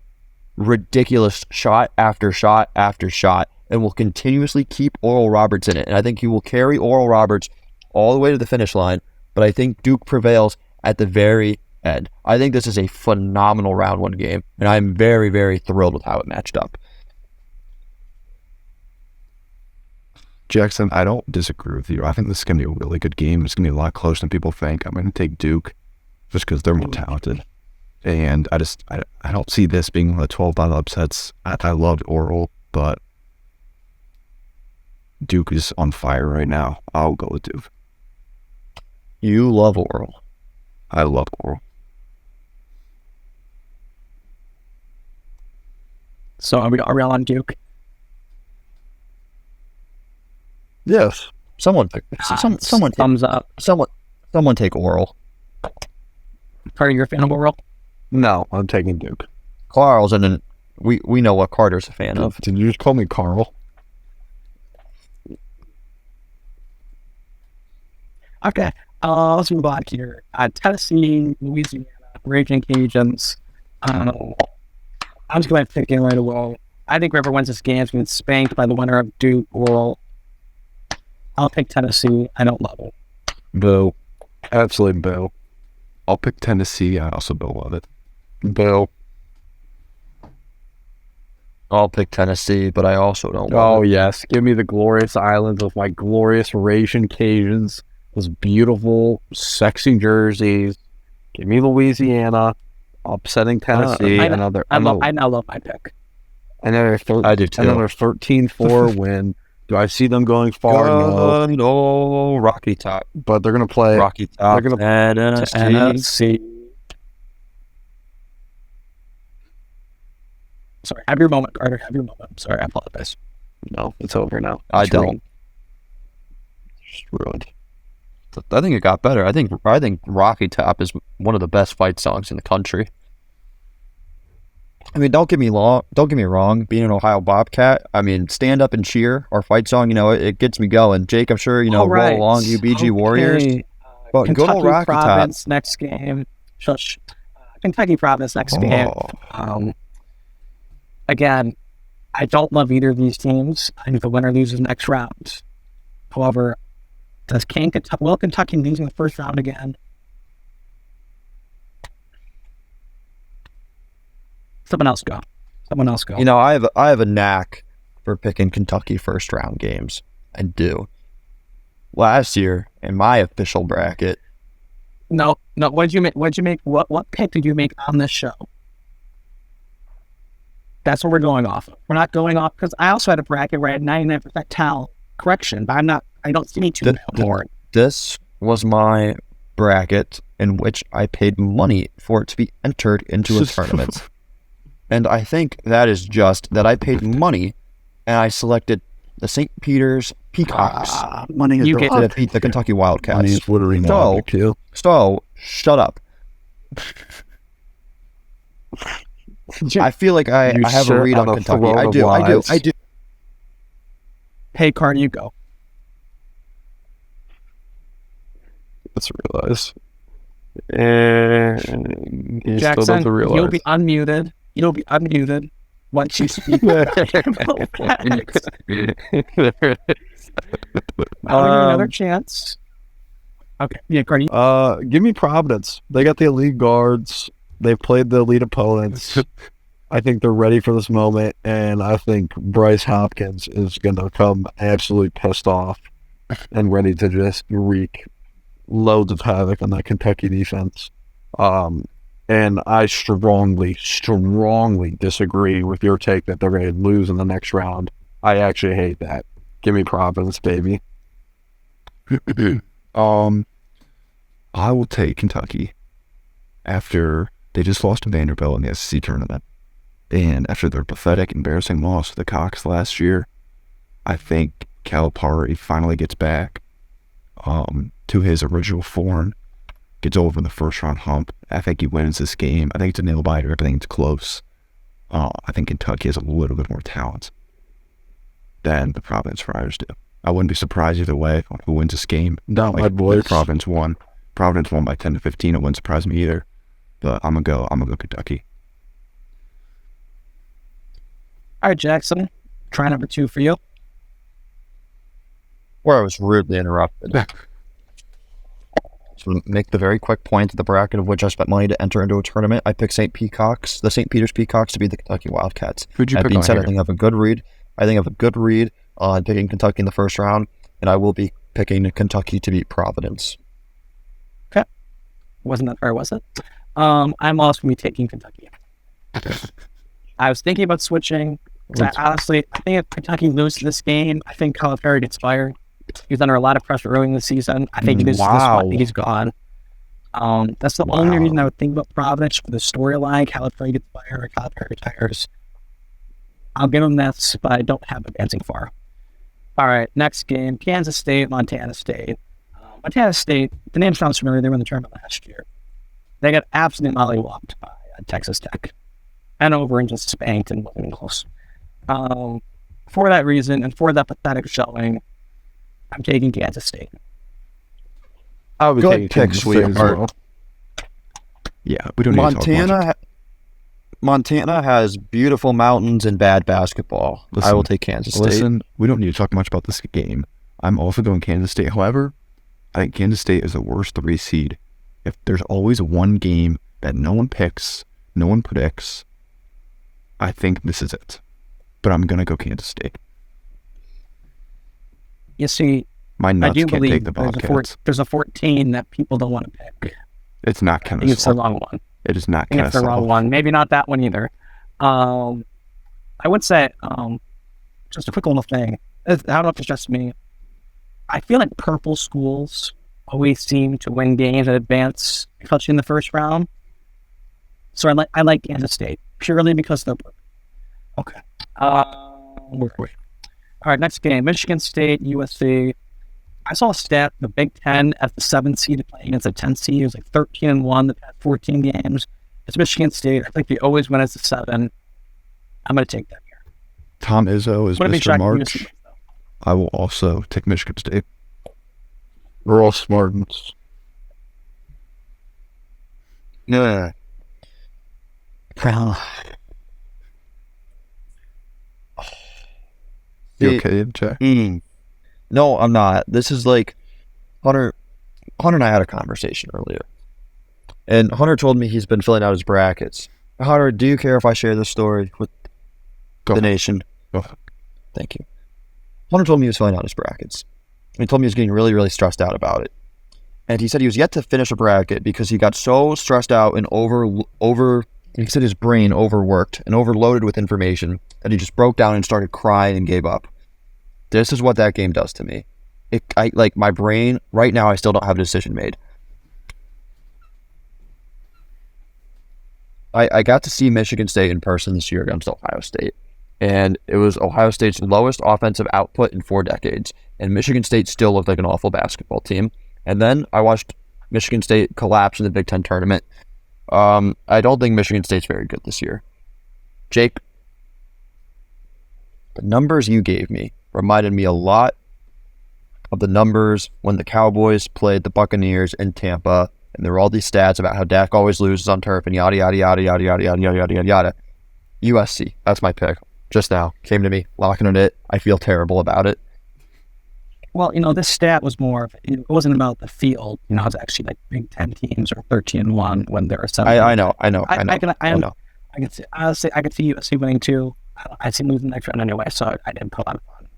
[SPEAKER 2] ridiculous shot after shot after shot and will continuously keep Oral Roberts in it. And I think he will carry Oral Roberts all the way to the finish line. But I think Duke prevails at the very end. I think this is a phenomenal round one game, and I'm very, very thrilled with how it matched up.
[SPEAKER 4] Jackson, I don't disagree with you. I think this is going to be a really good game. It's going to be a lot closer than people think. I'm going to take Duke just because they're more talented. And I don't see this being one of the 12 battle upsets. I loved Oral, but Duke is on fire right now. I'll go with Duke.
[SPEAKER 2] You love Oral.
[SPEAKER 4] I love Oral.
[SPEAKER 1] So are we all on Duke?
[SPEAKER 3] Yes.
[SPEAKER 2] Someone
[SPEAKER 1] Thumbs up.
[SPEAKER 2] someone take Oral.
[SPEAKER 1] Are you a fan of Oral?
[SPEAKER 3] No, I'm taking Duke.
[SPEAKER 2] Carl's and we know what Carter's a fan of.
[SPEAKER 3] Did you just call me Carl?
[SPEAKER 1] Okay. Let's move on here. Tennessee, Louisiana, Raging Cajuns. I'm just going to pick in right away. I think whoever wins this game is going to get spanked by the winner of Duke Oral. I'll pick Tennessee. I don't love it.
[SPEAKER 3] Boo. Absolutely boo.
[SPEAKER 4] I'll pick Tennessee. I also don't love it.
[SPEAKER 3] Boo.
[SPEAKER 2] I'll pick Tennessee, but I also don't
[SPEAKER 3] Oh,
[SPEAKER 2] love it.
[SPEAKER 3] yes. Give me the glorious islands with my glorious Raging Cajuns. Those beautiful, sexy jerseys. Give me Louisiana. Upsetting Tennessee.
[SPEAKER 1] I now love my pick.
[SPEAKER 3] Another
[SPEAKER 2] I do too.
[SPEAKER 3] Another 13-4 win. Do I see them going far? No.
[SPEAKER 2] No, Rocky Top.
[SPEAKER 3] But they're going to play.
[SPEAKER 2] Rocky Top.
[SPEAKER 3] They're gonna-
[SPEAKER 2] Tennessee.
[SPEAKER 1] Sorry, have your moment, Carter. Have your moment. I'm sorry, I apologize.
[SPEAKER 3] No, it's over now.
[SPEAKER 2] I
[SPEAKER 3] It's
[SPEAKER 2] don't.
[SPEAKER 3] ruined. Just ruined.
[SPEAKER 2] I think it got better. I think Rocky Top is one of the best fight songs in the country. I mean, don't get me wrong. Being an Ohio Bobcat, I mean, stand up and cheer. Our fight song, it gets me going. Jake, I'm sure
[SPEAKER 1] All right.
[SPEAKER 2] roll along, UBG Warriors. But good
[SPEAKER 1] Kentucky
[SPEAKER 2] old Rocky
[SPEAKER 1] Province next game. Shush. Kentucky Province next game. Again, I don't love either of these teams. I think the winner loses next round. However, will Kentucky lose in the first round again? Someone else go.
[SPEAKER 2] I have a knack for picking Kentucky first round games. I do. Last year, in my official bracket,
[SPEAKER 1] No. What'd you make? What pick did you make on this show? That's what we're going off of. We're not going off because I also had a bracket where I had 99% talent correction, but I don't need to more.
[SPEAKER 2] This was my bracket in which I paid money for it to be entered into a tournament. And I think that is just that I paid money and I selected the St. Peter's Peacocks
[SPEAKER 3] Money is
[SPEAKER 2] to beat the Kentucky Wildcats.
[SPEAKER 3] Money is literally
[SPEAKER 2] So,
[SPEAKER 3] too.
[SPEAKER 2] So, shut up. I feel like I have a read on Kentucky. I do.
[SPEAKER 1] Hey, Carter, you go.
[SPEAKER 3] Let's realize. And he still
[SPEAKER 1] Jackson,
[SPEAKER 3] doesn't realize.
[SPEAKER 1] you'll be unmuted. You'll be unmuted once you speak. I'll give you another chance. Okay. Yeah, Carter.
[SPEAKER 3] Give me Providence. They got the elite guards. They've played the elite opponents. I think they're ready for this moment, and I think Bryce Hopkins is going to come absolutely pissed off and ready to just wreak loads of havoc on that Kentucky defense. And I strongly disagree with your take that they're going to lose in the next round. I actually hate that. Give me Providence, baby.
[SPEAKER 4] I will take Kentucky after they just lost to Vanderbilt in the SEC tournament. And after their pathetic, embarrassing loss to the Cox last year, I think Calipari finally gets back to his original form, gets over the first round hump. I think he wins this game. I think it's a nail biter. Everything's close. I think Kentucky has a little bit more talent than the Providence Friars do. I wouldn't be surprised either way on who wins this game.
[SPEAKER 3] Not my boys.
[SPEAKER 4] Providence won. Providence won by 10 to 15. It wouldn't surprise me either. But I'm gonna go Kentucky.
[SPEAKER 1] All right, Jackson. Try number 2 for you.
[SPEAKER 2] Where I was rudely interrupted. To make the very quick point, the bracket of which I spent money to enter into a tournament, I picked the St. Peter's Peacocks to beat the Kentucky Wildcats.
[SPEAKER 4] Who'd you
[SPEAKER 2] That
[SPEAKER 4] pick
[SPEAKER 2] being
[SPEAKER 4] on
[SPEAKER 2] said,
[SPEAKER 4] here?
[SPEAKER 2] I think I have a good read on picking Kentucky in the first round, and I will be picking Kentucky to beat Providence.
[SPEAKER 1] Wasn't that fair, was it? I'm also going to be taking Kentucky. I was thinking about switching. Honestly, I think if Kentucky loses this game, I think Calipari gets fired. He's under a lot of pressure early in the season. I think he loses this one. I think he's gone. That's the only reason I would think about Providence for the storyline. Calipari gets fired or Calipari retires. I'll give him that, but I don't have advancing far. All right, next game, Kansas State, Montana State. Montana State, the name sounds familiar. They were in the tournament last year. They got absolutely mollywopped by Texas Tech. And over and just spanked and wasn't even close. For that reason and for that pathetic showing, I'm taking Kansas State.
[SPEAKER 3] I would
[SPEAKER 2] Good
[SPEAKER 3] take
[SPEAKER 2] pick,
[SPEAKER 3] Kansas State as
[SPEAKER 2] sweetheart.
[SPEAKER 3] well.
[SPEAKER 4] Yeah, we don't need to talk much.
[SPEAKER 2] Montana has beautiful mountains and bad basketball. I will take Kansas State.
[SPEAKER 4] Listen, we don't need to talk much about this game. I'm also going Kansas State. However, I think Kansas State is the worst 3 seed. If there's always one game that no one picks, no one predicts, I think this is it. But I'm going to go Kansas State.
[SPEAKER 1] You see,
[SPEAKER 4] My
[SPEAKER 1] I
[SPEAKER 4] nuts
[SPEAKER 1] do
[SPEAKER 4] can't
[SPEAKER 1] believe
[SPEAKER 4] take the Bobcats.
[SPEAKER 1] there's a 14 that people don't want to pick.
[SPEAKER 4] It's not
[SPEAKER 1] I think it's the
[SPEAKER 4] Kennesaw.
[SPEAKER 1] wrong one.
[SPEAKER 4] It is not
[SPEAKER 1] I think it's the wrong
[SPEAKER 4] Kennesaw.
[SPEAKER 1] one. Maybe not that one either. I would say, just a quick little thing. I don't know if it's just me. I feel like purple schools always seem to win games and advance, especially in the first round. So I like Kansas State purely because they're purple. Okay. Where are we? All right, next game, Michigan State, USC. I saw a stat, the Big Ten as the 7th seed playing against a 10th seed. It was like 13-1 the past 14 games. It's Michigan State. I think they always win as the 7. I'm going to take that here.
[SPEAKER 4] Tom Izzo is
[SPEAKER 1] Wouldn't be
[SPEAKER 4] Mr.
[SPEAKER 1] shocked if
[SPEAKER 4] March.
[SPEAKER 1] USC wins, though.
[SPEAKER 4] I will also take Michigan State.
[SPEAKER 3] We're all Spartans.
[SPEAKER 2] Yeah.
[SPEAKER 4] You
[SPEAKER 2] See,
[SPEAKER 4] okay, Jack?
[SPEAKER 2] No, I'm not. This is like Hunter and I had a conversation earlier. And Hunter told me he's been filling out his brackets. Hunter, do you care if I share this story with
[SPEAKER 4] Go
[SPEAKER 2] the
[SPEAKER 4] ahead.
[SPEAKER 2] nation?
[SPEAKER 4] Go ahead.
[SPEAKER 2] Thank you. Hunter told me he was filling out his brackets. He told me he was getting really, really stressed out about it. And he said he was yet to finish a bracket because he got so stressed out and he said his brain overworked and overloaded with information that he just broke down and started crying and gave up. This is what that game does to me. My brain, right now, I still don't have a decision made. I got to see Michigan State in person this year against Ohio State. And it was Ohio State's lowest offensive output in 4 decades. And Michigan State still looked like an awful basketball team. And then I watched Michigan State collapse in the Big Ten tournament. I don't think Michigan State's very good this year. Jake, the numbers you gave me reminded me a lot of the numbers when the Cowboys played the Buccaneers in Tampa. And there were all these stats about how Dak always loses on turf and yada, yada, yada, yada, yada, yada, yada, yada, yada, yada. USC, that's my pick. Just now, came to me, locking it. I feel terrible about it.
[SPEAKER 1] Well, this stat was it wasn't about the field. It was actually like Big Ten teams or 13-1 when there are 7.
[SPEAKER 2] I know.
[SPEAKER 1] I can see USC winning too. I see losing the next round anyway, so I didn't put a lot of fun.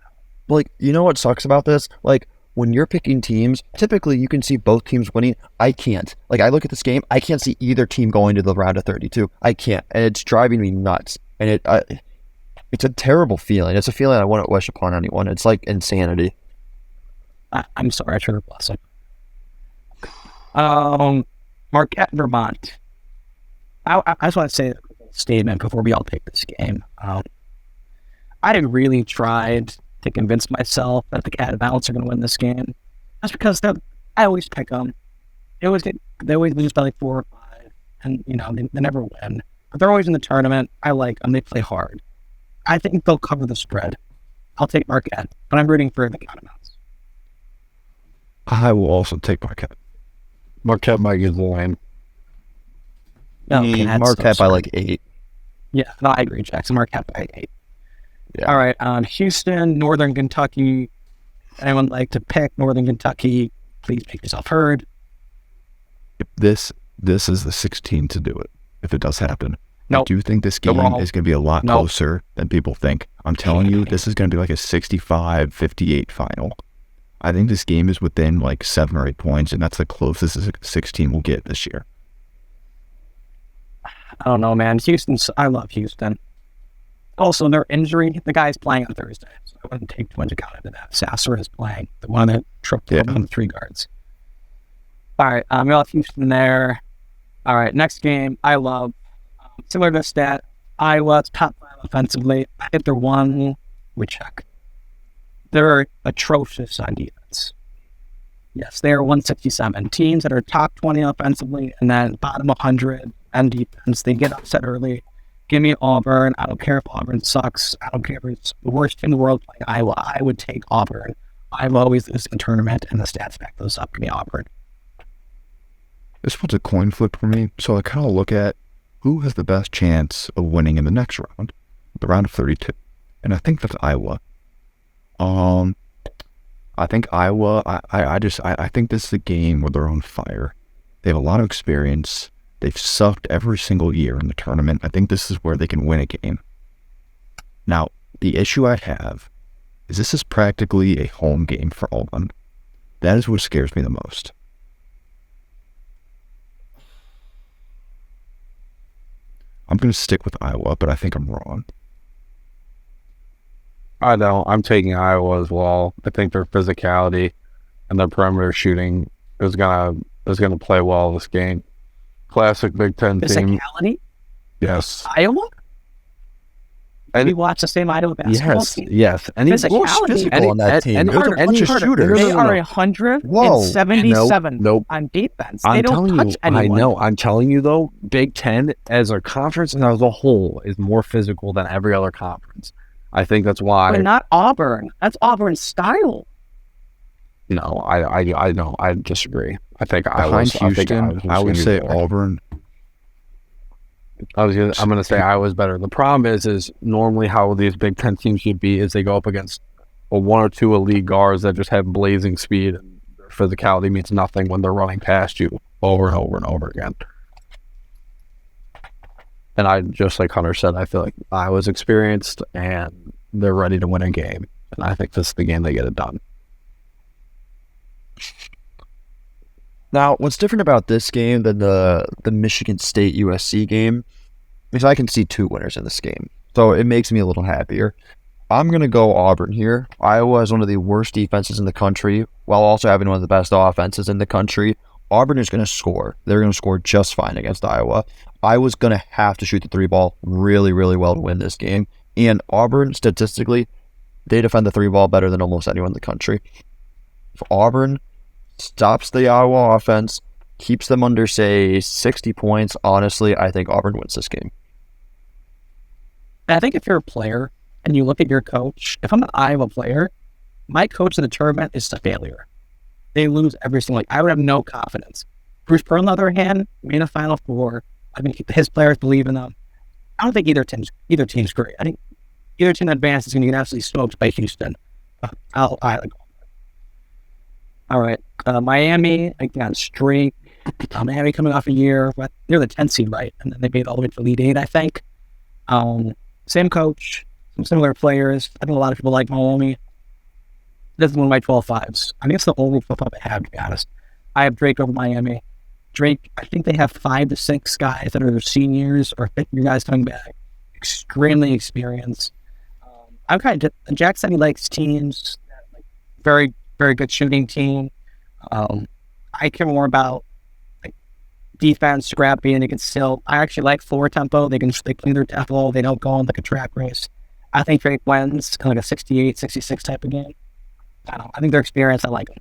[SPEAKER 2] Like, you know what sucks about this? Like, when you're picking teams, typically you can see both teams winning. I can't. Like, I look at this game, I can't see either team going to the round of 32. I can't, and it's driving me nuts. And it's a terrible feeling. It's a feeling I wouldn't wish upon anyone. It's like insanity.
[SPEAKER 1] I'm sorry, I should have blessed it. Marquette, Vermont. I just want to say a statement before we all pick this game. I really tried to convince myself that the Catamounts are going to win this game. That's because I always pick them. They always lose by like 4 or 5, and they never win. But they're always in the tournament. I like them. They play hard. I think they'll cover the spread. I'll take Marquette, but I'm rooting for the Catamounts.
[SPEAKER 4] I will also take Marquette.
[SPEAKER 3] Marquette might get the win.
[SPEAKER 1] No,
[SPEAKER 2] Marquette by like 8.
[SPEAKER 1] Yeah, no, I agree, Jackson. Marquette by 8.
[SPEAKER 2] Yeah.
[SPEAKER 1] All right, Houston, Northern Kentucky. Anyone like to pick Northern Kentucky? Please make yourself heard.
[SPEAKER 4] This is the 16 to do it, if it does happen.
[SPEAKER 1] Nope.
[SPEAKER 4] I do think this game is going to be a lot closer than people think. I'm telling you, this is going to be like a 65-58 final. I think this game is within like 7 or 8 points, and that's the closest a 16 will get this year.
[SPEAKER 1] I don't know, man. I love Houston. Also, their injury, the guy's playing on Thursday, so I wouldn't take too much account into that. Sasser is playing, the one that tripped on the 3 guards. All right, we all have Houston there. All right, next game, I love. Similar to the stat, Iowa's top 5 offensively. I think they're one. We check. They're atrocious on defense. Yes, they are 167. Teams that are top 20 offensively and then bottom 100 on defense, they get upset early. Give me Auburn. I don't care if Auburn sucks. I don't care if it's the worst team in the world playing Iowa. I would take Auburn. Iowa always loses in tournament, and the stats back those up. Give me Auburn.
[SPEAKER 4] This one's a coin flip for me, so I kind of look at who has the best chance of winning in the next round, the round of 32, and I think that's Iowa. I think Iowa. I think this is a game where they're on fire. They have a lot of experience. They've sucked every single year in the tournament. I think this is where they can win a game. Now, the issue I have is this is practically a home game for Auburn. That is what scares me the most. I'm going to stick with Iowa, but I think I'm wrong.
[SPEAKER 3] I know. I'm taking Iowa as well. I think their physicality and their perimeter shooting is gonna play well this game. Classic Big Ten team.
[SPEAKER 1] Physicality?
[SPEAKER 3] Yes.
[SPEAKER 1] Iowa? We watch the same Iowa basketball team?
[SPEAKER 3] Yes.
[SPEAKER 2] Who's physical on that team? There's a bunch of shooters.
[SPEAKER 1] They are 177
[SPEAKER 3] Nope.
[SPEAKER 1] on defense.
[SPEAKER 3] I'm
[SPEAKER 1] They don't
[SPEAKER 3] telling
[SPEAKER 1] touch
[SPEAKER 3] you,
[SPEAKER 1] anyone.
[SPEAKER 3] I know. I'm telling you though, Big Ten as a conference and as a whole is more physical than every other conference. I think that's why.
[SPEAKER 1] But not Auburn. That's Auburn's style.
[SPEAKER 3] No, I know. I disagree. I think
[SPEAKER 4] Behind Houston, I would say Auburn.
[SPEAKER 3] I'm going to say Iowa's better. The problem is normally how these Big Ten teams should be is they go up against one or two elite guards that just have blazing speed, and their physicality means nothing when they're running past you over and over and over again. And I, just like Hunter said, I feel like Iowa's experienced and they're ready to win a game. And I think this is the game they get it done.
[SPEAKER 2] Now, what's different about this game than the Michigan State USC game is I can see two winners in this game. So it makes me a little happier. I'm going to go Auburn here. Iowa has one of the worst defenses in the country while also having one of the best offenses in the country. Auburn is going to score. They're going to score just fine against Iowa. Iowa's going to have to shoot the three ball really, really well to win this game. And Auburn, statistically, they defend the three ball better than almost anyone in the country. If Auburn stops the Iowa offense, keeps them under, say, 60 points, honestly, I think Auburn wins this game.
[SPEAKER 1] I think if you're a player and you look at your coach, if I'm an Iowa player, my coach in the tournament is a failure. They lose every single. I would have no confidence. Bruce Pearl, on the other hand, made a Final Four. I mean, his players believe in them. I don't think either team's great. I think either team advances is going to get absolutely smoked by Houston. All right, Miami against Drake. Miami coming off a year, they're the 10th seed, right? And then they made it all the way to the Elite Eight, I think. Same coach, some similar players. I think a lot of people like Miami. This is one of my 12-5s. I think it's the only 12-5 I have, to be honest. I have Drake over Miami. Drake, I think they have 5 to 6 guys that are seniors or fifth-year guys coming back. Extremely experienced. Jack said he likes teams that like very, very good shooting team. I care more about like defense, scrappy, and they can still. I actually like floor tempo. They clean their tempo. They don't go on like a track race. I think Drake wins kind of like a 68, 66 type of game. I think their experience. I like them.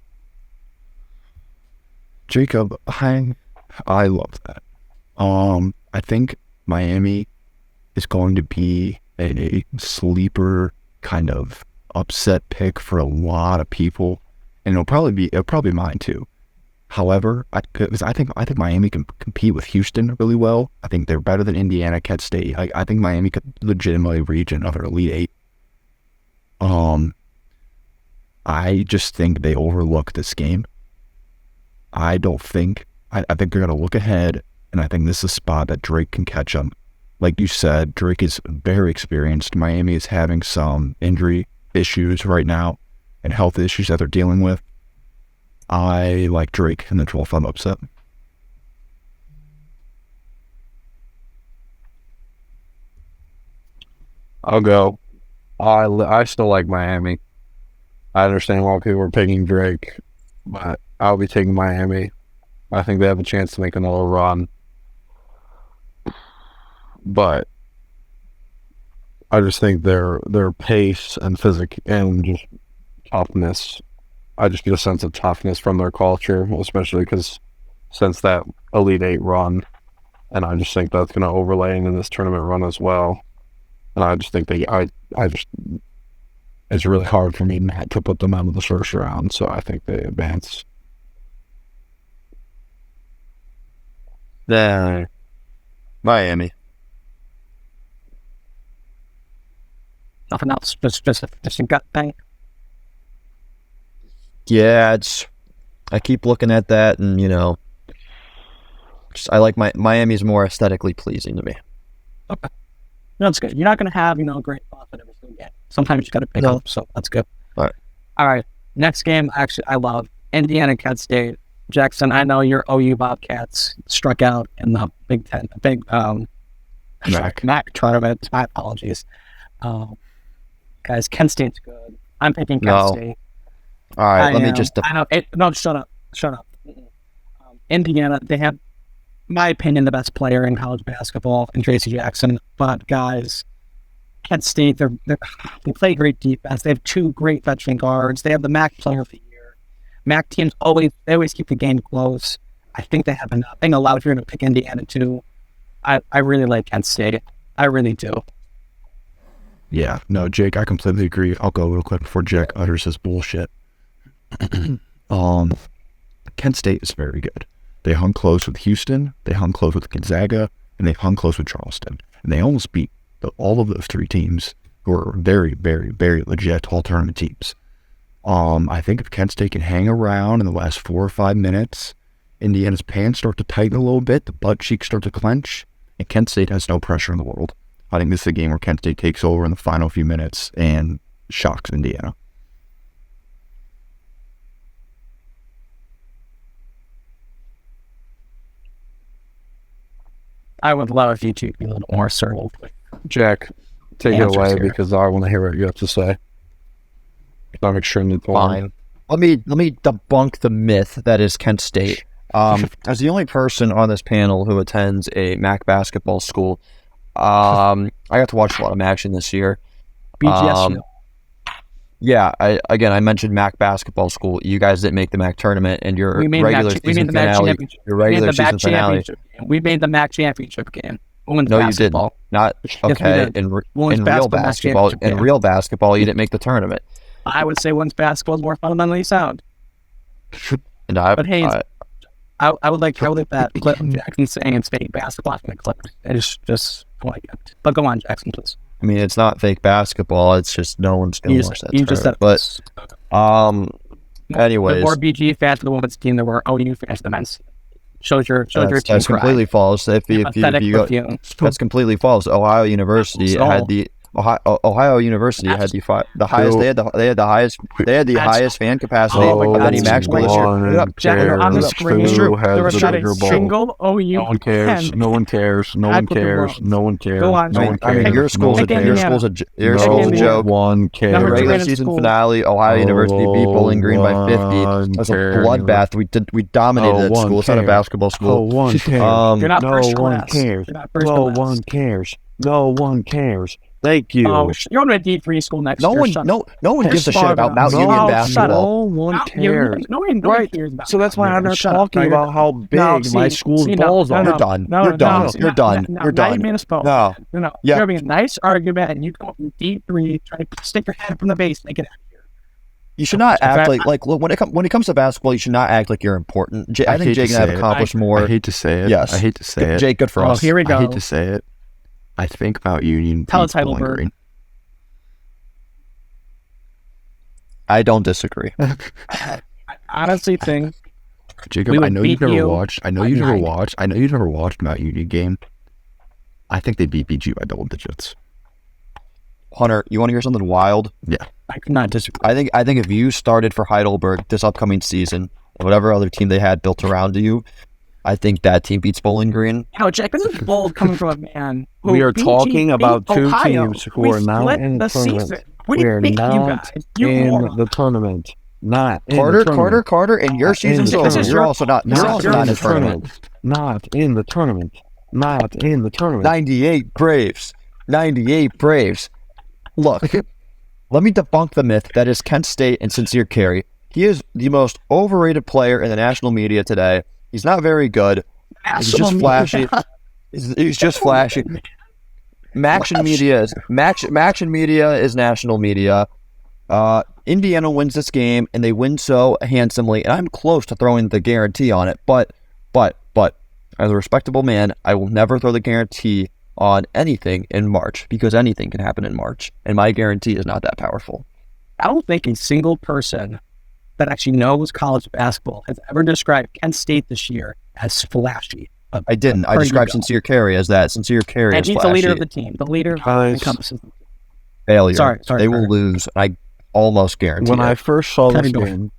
[SPEAKER 4] Jacob, I love that. I think Miami is going to be a sleeper kind of upset pick for a lot of people, and it'll probably be mine too. However, I think Miami can compete with Houston really well. I think they're better than Indiana, Kent State. I think Miami could legitimately reach another Elite Eight. I just think they overlook this game. I think they're going to look ahead, and I think this is a spot that Drake can catch them. Like you said, Drake is very experienced. Miami is having some injury issues right now and health issues that they're dealing with. I like Drake in the 12-5 upset.
[SPEAKER 3] I'll go. I still like Miami. I understand why people are picking Drake, but I'll be taking Miami. I think they have a chance to make another run. But I just think their pace and physique and just toughness, I just get a sense of toughness from their culture, especially because since that Elite Eight run, and I just think that's going to overlay into this tournament run as well. And I just think it's really hard for me not to put them out of the first round, so I think they advance.
[SPEAKER 2] Then Miami.
[SPEAKER 1] Nothing else, just a gut thing.
[SPEAKER 2] Yeah, I keep looking at that, and I like Miami's more aesthetically pleasing to me.
[SPEAKER 1] Okay, no, that's good. You're not going to have great thoughts on every single game. Sometimes you got to pick up, so that's good.
[SPEAKER 2] All
[SPEAKER 1] right. Next game, actually, I love Indiana, Kent State. Jackson, I know your OU Bobcats struck out in the Big Ten, MAC tournament. My apologies. Guys, Kent State's good. I'm picking Kent State.
[SPEAKER 2] All right, let me just...
[SPEAKER 1] I know. No, shut up. Indiana, they have, in my opinion, the best player in college basketball in Tracy Jackson. But, guys, Kent State, they play great defense. They have 2 great veteran guards. They have the MAC player of the year. MAC teams always keep the game close. I think they have enough. I think a lot of you are going to pick Indiana, too. I really like Kent State. I really do.
[SPEAKER 4] Yeah, no, Jake, I completely agree. I'll go real quick before Jake utters his bullshit. Kent State is very good. They hung close with Houston, they hung close with Gonzaga, and they hung close with Charleston. And they almost beat all of those 3 teams who are very, very, very legit all-tournament teams. I think if Kent State can hang around in the last 4 or 5 minutes, Indiana's pants start to tighten a little bit, the butt cheeks start to clench, and Kent State has no pressure in the world. I think this is a game where Kent State takes over in the final few minutes and shocks Indiana.
[SPEAKER 1] I would love if you two could be a little more assertive.
[SPEAKER 3] Jack, take it
[SPEAKER 1] Answers
[SPEAKER 3] away
[SPEAKER 1] here.
[SPEAKER 3] because I want to hear what you have to say. I'm extremely torn.
[SPEAKER 2] Fine. Let me debunk the myth that is Kent State. As the only person on this panel who attends a MAC basketball school, I got to watch a lot of action this year.
[SPEAKER 1] BGSU.
[SPEAKER 2] Yeah, I mentioned MAC basketball school. You guys didn't make the MAC tournament, and your
[SPEAKER 1] We made
[SPEAKER 2] regular
[SPEAKER 1] the
[SPEAKER 2] season
[SPEAKER 1] MAC
[SPEAKER 2] finale.
[SPEAKER 1] championship.
[SPEAKER 2] Your
[SPEAKER 1] We made
[SPEAKER 2] regular
[SPEAKER 1] the MAC
[SPEAKER 2] season finale.
[SPEAKER 1] championship game. We made the MAC championship game. Women's
[SPEAKER 2] No,
[SPEAKER 1] basketball.
[SPEAKER 2] you didn't. Not
[SPEAKER 1] we
[SPEAKER 2] okay.
[SPEAKER 1] did.
[SPEAKER 2] In
[SPEAKER 1] Women's
[SPEAKER 2] real
[SPEAKER 1] basketball MAC
[SPEAKER 2] basketball,
[SPEAKER 1] championship
[SPEAKER 2] in
[SPEAKER 1] game.
[SPEAKER 2] real basketball, you didn't make the tournament.
[SPEAKER 1] I would say women's basketball is more fundamentally sound.
[SPEAKER 2] And
[SPEAKER 1] But Haynes, I would like that clip of Jackson saying it's fake basketball from the Clippers. It's just like it. But go on, Jackson, please.
[SPEAKER 2] I mean, it's not fake basketball. It's just no one's gonna watch that.
[SPEAKER 1] You just said
[SPEAKER 2] tournament. But anyways,
[SPEAKER 1] there were BG fans for the women's team. There were OU fans for the men's team. Shows your team
[SPEAKER 2] that's
[SPEAKER 1] pride.
[SPEAKER 2] completely false. If you go,
[SPEAKER 1] perfume.
[SPEAKER 2] that's completely false. Ohio University
[SPEAKER 1] So-
[SPEAKER 2] had the Ohio University had the highest. They had the highest fan capacity
[SPEAKER 1] Oh my
[SPEAKER 2] of
[SPEAKER 1] God,
[SPEAKER 2] any MAC school this year.
[SPEAKER 3] one
[SPEAKER 2] Look up,
[SPEAKER 1] Jack,
[SPEAKER 3] cares
[SPEAKER 1] on the
[SPEAKER 2] Look up.
[SPEAKER 1] screen,
[SPEAKER 2] It's true.
[SPEAKER 3] has
[SPEAKER 1] there was
[SPEAKER 3] the
[SPEAKER 1] not
[SPEAKER 3] bigger
[SPEAKER 1] a
[SPEAKER 3] ball.
[SPEAKER 1] single OU
[SPEAKER 3] No one cares.
[SPEAKER 1] fan.
[SPEAKER 3] No one cares. No one
[SPEAKER 1] At the
[SPEAKER 3] cares.
[SPEAKER 1] world.
[SPEAKER 3] No one cares.
[SPEAKER 1] Go on,
[SPEAKER 3] No
[SPEAKER 1] Jack.
[SPEAKER 3] one
[SPEAKER 2] I mean,
[SPEAKER 3] cares.
[SPEAKER 2] your school's
[SPEAKER 3] No
[SPEAKER 2] a
[SPEAKER 3] one cares.
[SPEAKER 2] school's a
[SPEAKER 1] Indiana.
[SPEAKER 2] joke.
[SPEAKER 3] one
[SPEAKER 2] The
[SPEAKER 3] cares.
[SPEAKER 1] Number three
[SPEAKER 2] regular
[SPEAKER 1] in
[SPEAKER 2] season
[SPEAKER 1] school.
[SPEAKER 2] finale, Ohio University beat Bowling Green by 50. It was a
[SPEAKER 3] cares.
[SPEAKER 2] bloodbath. We dominated that
[SPEAKER 3] one
[SPEAKER 2] school. It's not a
[SPEAKER 3] cares.
[SPEAKER 2] basketball
[SPEAKER 3] No
[SPEAKER 2] school.
[SPEAKER 3] one cares.
[SPEAKER 1] You're not
[SPEAKER 3] No
[SPEAKER 1] first
[SPEAKER 3] one
[SPEAKER 1] class.
[SPEAKER 3] cares.
[SPEAKER 1] You're not first
[SPEAKER 3] No
[SPEAKER 1] class.
[SPEAKER 3] one cares. No one cares. Thank you.
[SPEAKER 1] Oh, you're going to a D3 school next
[SPEAKER 2] No
[SPEAKER 1] year.
[SPEAKER 2] one,
[SPEAKER 1] Shut
[SPEAKER 2] no one
[SPEAKER 1] Hey,
[SPEAKER 2] gives a shit
[SPEAKER 1] Sparta.
[SPEAKER 2] about Mount
[SPEAKER 1] No,
[SPEAKER 2] Union
[SPEAKER 1] shut
[SPEAKER 2] basketball.
[SPEAKER 3] No one
[SPEAKER 1] Mount
[SPEAKER 3] cares.
[SPEAKER 1] Union- No one
[SPEAKER 3] Right.
[SPEAKER 1] cares about
[SPEAKER 3] So that's why I'm
[SPEAKER 1] Mount
[SPEAKER 3] not
[SPEAKER 1] Shut up.
[SPEAKER 3] talking
[SPEAKER 1] No,
[SPEAKER 3] about
[SPEAKER 1] you're-
[SPEAKER 3] how big
[SPEAKER 1] No,
[SPEAKER 3] my
[SPEAKER 1] see,
[SPEAKER 3] school's
[SPEAKER 1] no,
[SPEAKER 3] balls
[SPEAKER 1] no,
[SPEAKER 3] are.
[SPEAKER 1] no,
[SPEAKER 2] You're done.
[SPEAKER 1] No,
[SPEAKER 2] You're
[SPEAKER 1] no,
[SPEAKER 2] done.
[SPEAKER 1] no,
[SPEAKER 2] You're done.
[SPEAKER 1] no,
[SPEAKER 2] You're
[SPEAKER 1] now
[SPEAKER 2] done.
[SPEAKER 1] you misspoke.
[SPEAKER 2] No.
[SPEAKER 1] No.
[SPEAKER 2] Yeah.
[SPEAKER 1] You're having a nice argument, and you come up from D3, try to stick your head from the base, make it out here.
[SPEAKER 2] You should not act
[SPEAKER 1] fact-
[SPEAKER 2] like look, when it comes to basketball, you should not act like you're important. I think
[SPEAKER 4] hate
[SPEAKER 2] Jake
[SPEAKER 4] to
[SPEAKER 2] and I have
[SPEAKER 4] say it.
[SPEAKER 2] accomplished
[SPEAKER 4] I
[SPEAKER 2] more.
[SPEAKER 4] hate to say it.
[SPEAKER 2] Yes.
[SPEAKER 4] I hate to say it.
[SPEAKER 2] Jake, good for
[SPEAKER 1] Oh,
[SPEAKER 2] us.
[SPEAKER 1] here we go.
[SPEAKER 4] I hate to say it. I think Mount Union
[SPEAKER 1] Tell
[SPEAKER 4] beats
[SPEAKER 1] us,
[SPEAKER 4] Bowling
[SPEAKER 1] Heidelberg.
[SPEAKER 4] Green.
[SPEAKER 2] I don't disagree.
[SPEAKER 1] I honestly think
[SPEAKER 4] Jacob,
[SPEAKER 1] We
[SPEAKER 4] I
[SPEAKER 1] would
[SPEAKER 4] know you've
[SPEAKER 1] beat
[SPEAKER 4] never
[SPEAKER 1] you
[SPEAKER 4] watched. I know
[SPEAKER 1] by
[SPEAKER 4] you've never
[SPEAKER 1] 90.
[SPEAKER 4] watched. I know you've never watched Mount Union game. I think they beat BG by double digits.
[SPEAKER 2] Hunter, you want to hear something wild?
[SPEAKER 1] I could not disagree.
[SPEAKER 2] I think if you started for Heidelberg this upcoming season, whatever other team they had built around you, I think that team beats Bowling Green.
[SPEAKER 1] You know, Jack, this is bold coming from a man who
[SPEAKER 3] We are
[SPEAKER 1] BG
[SPEAKER 3] talking
[SPEAKER 1] beat
[SPEAKER 3] about two
[SPEAKER 1] Ohio.
[SPEAKER 3] teams who
[SPEAKER 1] We
[SPEAKER 3] are now
[SPEAKER 1] split
[SPEAKER 3] in
[SPEAKER 1] the
[SPEAKER 3] the tournament.
[SPEAKER 1] season. We
[SPEAKER 3] We are
[SPEAKER 1] beat you
[SPEAKER 3] not
[SPEAKER 1] guys. You
[SPEAKER 3] in
[SPEAKER 1] moron.
[SPEAKER 3] the tournament. Not in
[SPEAKER 2] Carter,
[SPEAKER 3] the tournament.
[SPEAKER 2] Carter, and your
[SPEAKER 3] Not in
[SPEAKER 2] season's
[SPEAKER 3] the
[SPEAKER 2] over.
[SPEAKER 3] tournament.
[SPEAKER 2] You're also not. You're
[SPEAKER 3] Not
[SPEAKER 2] also
[SPEAKER 3] in
[SPEAKER 2] not in
[SPEAKER 3] the
[SPEAKER 2] the tournament.
[SPEAKER 3] Not in the tournament. Not in the tournament.
[SPEAKER 2] 98 Braves. 98 Braves. Look, let me debunk the myth that is Kent State and Sincere Carey. He is the most overrated player in the national media today. He's not very good. He's just flashy. He's just flashy. Maction Media is national media. Indiana wins this game, and they win so handsomely. And I'm close to throwing the guarantee on it, but as a respectable man, I will never throw the guarantee on anything in March because anything can happen in March, and my guarantee is not that powerful.
[SPEAKER 1] I don't think a single person that actually knows college basketball has ever described Kent State this year as flashy.
[SPEAKER 2] I didn't. I
[SPEAKER 1] There you
[SPEAKER 2] described
[SPEAKER 1] go.
[SPEAKER 2] Sincere Carey as that. Sincere Carey
[SPEAKER 1] And
[SPEAKER 2] is
[SPEAKER 1] he's the leader of
[SPEAKER 2] flashy.
[SPEAKER 1] the team. The leader
[SPEAKER 3] Guys.
[SPEAKER 1] encompasses.
[SPEAKER 2] Failure.
[SPEAKER 1] Sorry,
[SPEAKER 2] They will
[SPEAKER 1] Carter.
[SPEAKER 2] lose. I almost guarantee
[SPEAKER 3] When
[SPEAKER 2] it.
[SPEAKER 3] I first saw
[SPEAKER 1] Tell
[SPEAKER 3] this
[SPEAKER 1] me, go
[SPEAKER 3] game,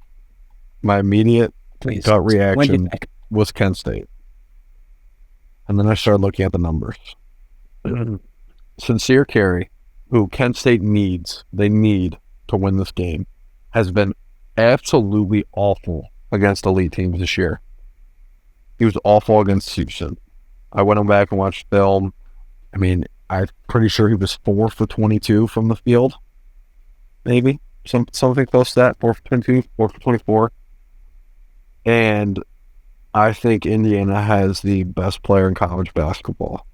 [SPEAKER 3] my immediate
[SPEAKER 1] Please.
[SPEAKER 3] gut
[SPEAKER 1] When do you
[SPEAKER 3] reaction
[SPEAKER 1] think?
[SPEAKER 3] was Kent State. And then I started looking at the numbers. Sincere Carey, who Kent State they need to win this game, has been absolutely awful against elite teams this year. He was awful against Houston. I went back and watched film. I mean, I'm pretty sure he was 4 for 22 from the field. Maybe. Something close to that. 4 for 22, 4 for 24. And I think Indiana has the best player in college basketball.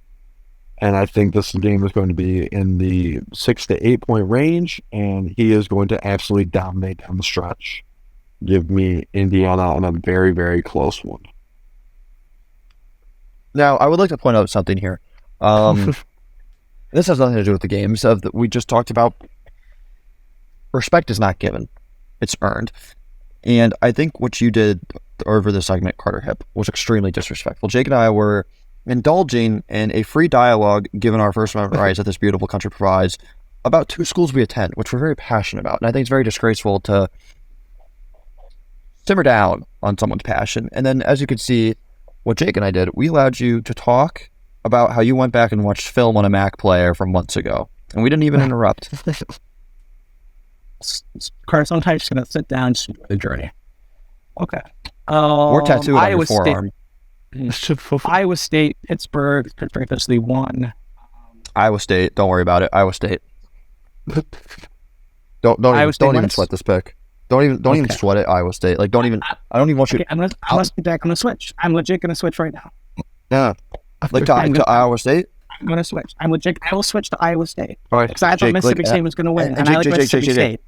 [SPEAKER 3] And I think this game is going to be in the 6 to 8 point range, and he is going to absolutely dominate down the stretch. Give me Indiana on a very, very close one.
[SPEAKER 2] Now, I would like to point out something here. This has nothing to do with the games we just talked about. Respect is not given; it's earned. And I think what you did over the segment, Carter Hip, was extremely disrespectful. Jake and I were indulging in a free dialogue, given our First Amendment rights that this beautiful country provides, about two schools we attend, which we're very passionate about. And I think it's very disgraceful to simmer down on someone's passion. And then, as you can see, what Jake and I did, we allowed you to talk about how you went back and watched film on a Mac player from months ago, and we didn't even interrupt.
[SPEAKER 1] Carter, sometimes just gonna sit down and just enjoy the journey. Okay.
[SPEAKER 2] Or tattoo it on your forearm.
[SPEAKER 1] Iowa State, Pittsburgh officially won.
[SPEAKER 2] Iowa State. Don't worry about it. Iowa State. Don't even sweat this pick. Don't even sweat it. Iowa State. Like don't even. I don't even want you.
[SPEAKER 1] Okay, I'm gonna switch. I'm legit gonna switch right now.
[SPEAKER 2] Yeah. Like to Iowa State.
[SPEAKER 1] I'm gonna switch. I will switch to Iowa State
[SPEAKER 3] Right.
[SPEAKER 1] because I thought Mississippi State was gonna win, and I like Mississippi State.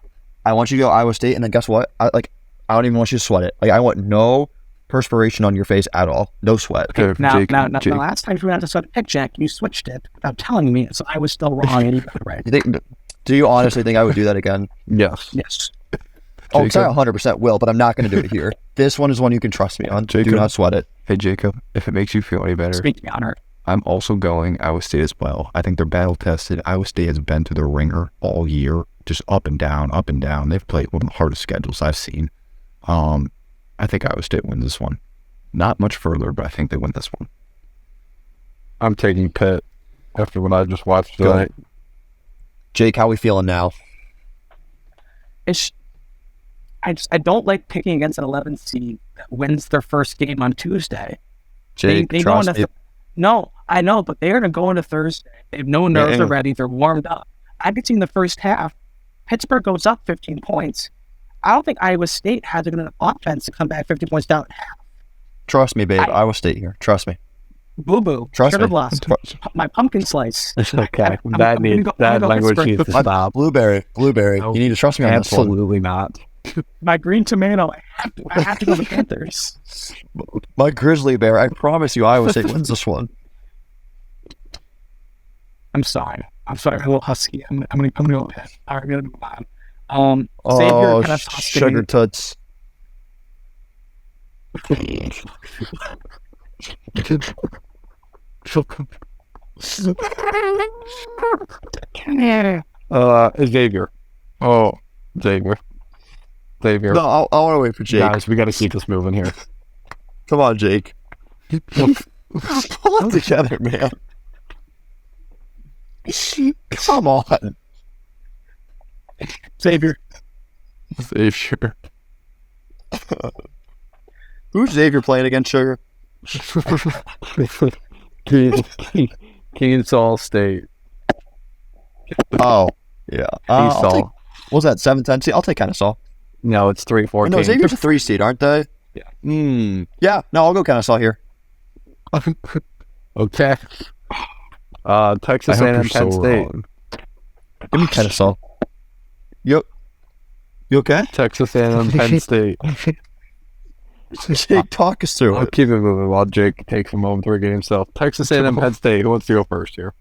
[SPEAKER 2] I want you to go Iowa State, and then guess what? I don't even want you to sweat it. Like I want no perspiration on your face at all. No sweat.
[SPEAKER 3] Okay,
[SPEAKER 1] Now,
[SPEAKER 3] Jake,
[SPEAKER 1] the last time we had to sweat a pick, Jack, you switched it without telling me, so I was still wrong and you got it right.
[SPEAKER 2] Do you honestly think I would do that again?
[SPEAKER 3] Yes.
[SPEAKER 1] Yes.
[SPEAKER 2] Oh, because I 100% will, but I'm not going to do it here. This one is one you can trust me on.
[SPEAKER 3] Jacob.
[SPEAKER 2] Do not sweat it.
[SPEAKER 4] Hey, Jacob, if it makes you feel any better,
[SPEAKER 1] Speak to me on her.
[SPEAKER 4] I'm also going Iowa State as well. I think they're battle tested. Iowa State has been to the ringer all year, just up and down, up and down. They've played one of the hardest schedules I've seen. I think Iowa State wins this one. Not much further, but I think they win this one.
[SPEAKER 3] I'm taking Pitt after what I just watched
[SPEAKER 2] Go
[SPEAKER 3] tonight.
[SPEAKER 2] Jake, how we feeling now?
[SPEAKER 1] I don't like picking against an 11 seed that wins their first game on Tuesday.
[SPEAKER 2] Jake,
[SPEAKER 1] they
[SPEAKER 2] trust me.
[SPEAKER 1] No, I know, but they're going to go into Thursday. They have no nerves already. They're warmed up. I could see in the first half, Pittsburgh goes up 15 points. I don't think Iowa State has enough offense to come back 50 points down at half.
[SPEAKER 2] Trust me, babe. Iowa State here. Trust me.
[SPEAKER 1] Boo-boo.
[SPEAKER 2] Trust
[SPEAKER 1] Sugar
[SPEAKER 2] me.
[SPEAKER 1] blossom. My pumpkin slice.
[SPEAKER 3] Okay.
[SPEAKER 1] I'm
[SPEAKER 3] That
[SPEAKER 1] gonna
[SPEAKER 3] language
[SPEAKER 1] Pittsburgh.
[SPEAKER 3] needs to stop.
[SPEAKER 2] Blueberry.
[SPEAKER 3] No.
[SPEAKER 2] You need to trust me on this one.
[SPEAKER 3] Absolutely not.
[SPEAKER 1] My green tomato. I have to go with Panthers.
[SPEAKER 2] My grizzly bear. I promise you, Iowa State wins this one.
[SPEAKER 1] I'm sorry. I'm a little husky. I'm gonna go with Pitt. All right, I'm gonna move on. Xavier kind of
[SPEAKER 2] sugar toots.
[SPEAKER 3] Xavier. Oh, Xavier.
[SPEAKER 2] No, I want to wait for Jake.
[SPEAKER 3] Guys, we got to keep this moving here.
[SPEAKER 2] Come on, Jake. Pull it together, man. Come on.
[SPEAKER 1] Xavier.
[SPEAKER 3] Xavier.
[SPEAKER 2] Who's Xavier playing against, Sugar?
[SPEAKER 3] Kennesaw State.
[SPEAKER 2] Oh, yeah.
[SPEAKER 3] Kennesaw.
[SPEAKER 2] What was that, 7-10 seed? I'll take Kennesaw.
[SPEAKER 3] No, it's 3-14.
[SPEAKER 2] No, Xavier's a 3 seed, aren't they?
[SPEAKER 3] Yeah.
[SPEAKER 2] Yeah, no, I'll go Kennesaw here.
[SPEAKER 3] Okay. Texas
[SPEAKER 4] I
[SPEAKER 3] A&M
[SPEAKER 4] hope you're
[SPEAKER 3] Penn
[SPEAKER 4] so
[SPEAKER 3] State.
[SPEAKER 4] wrong.
[SPEAKER 2] Give me Kennesaw. You okay?
[SPEAKER 3] Texas A&M Penn State.
[SPEAKER 2] Jake, talk us through
[SPEAKER 3] I'll
[SPEAKER 2] it.
[SPEAKER 3] keep it moving while Jake takes a moment to regain himself. Texas A&M Penn State. Who wants to go first here?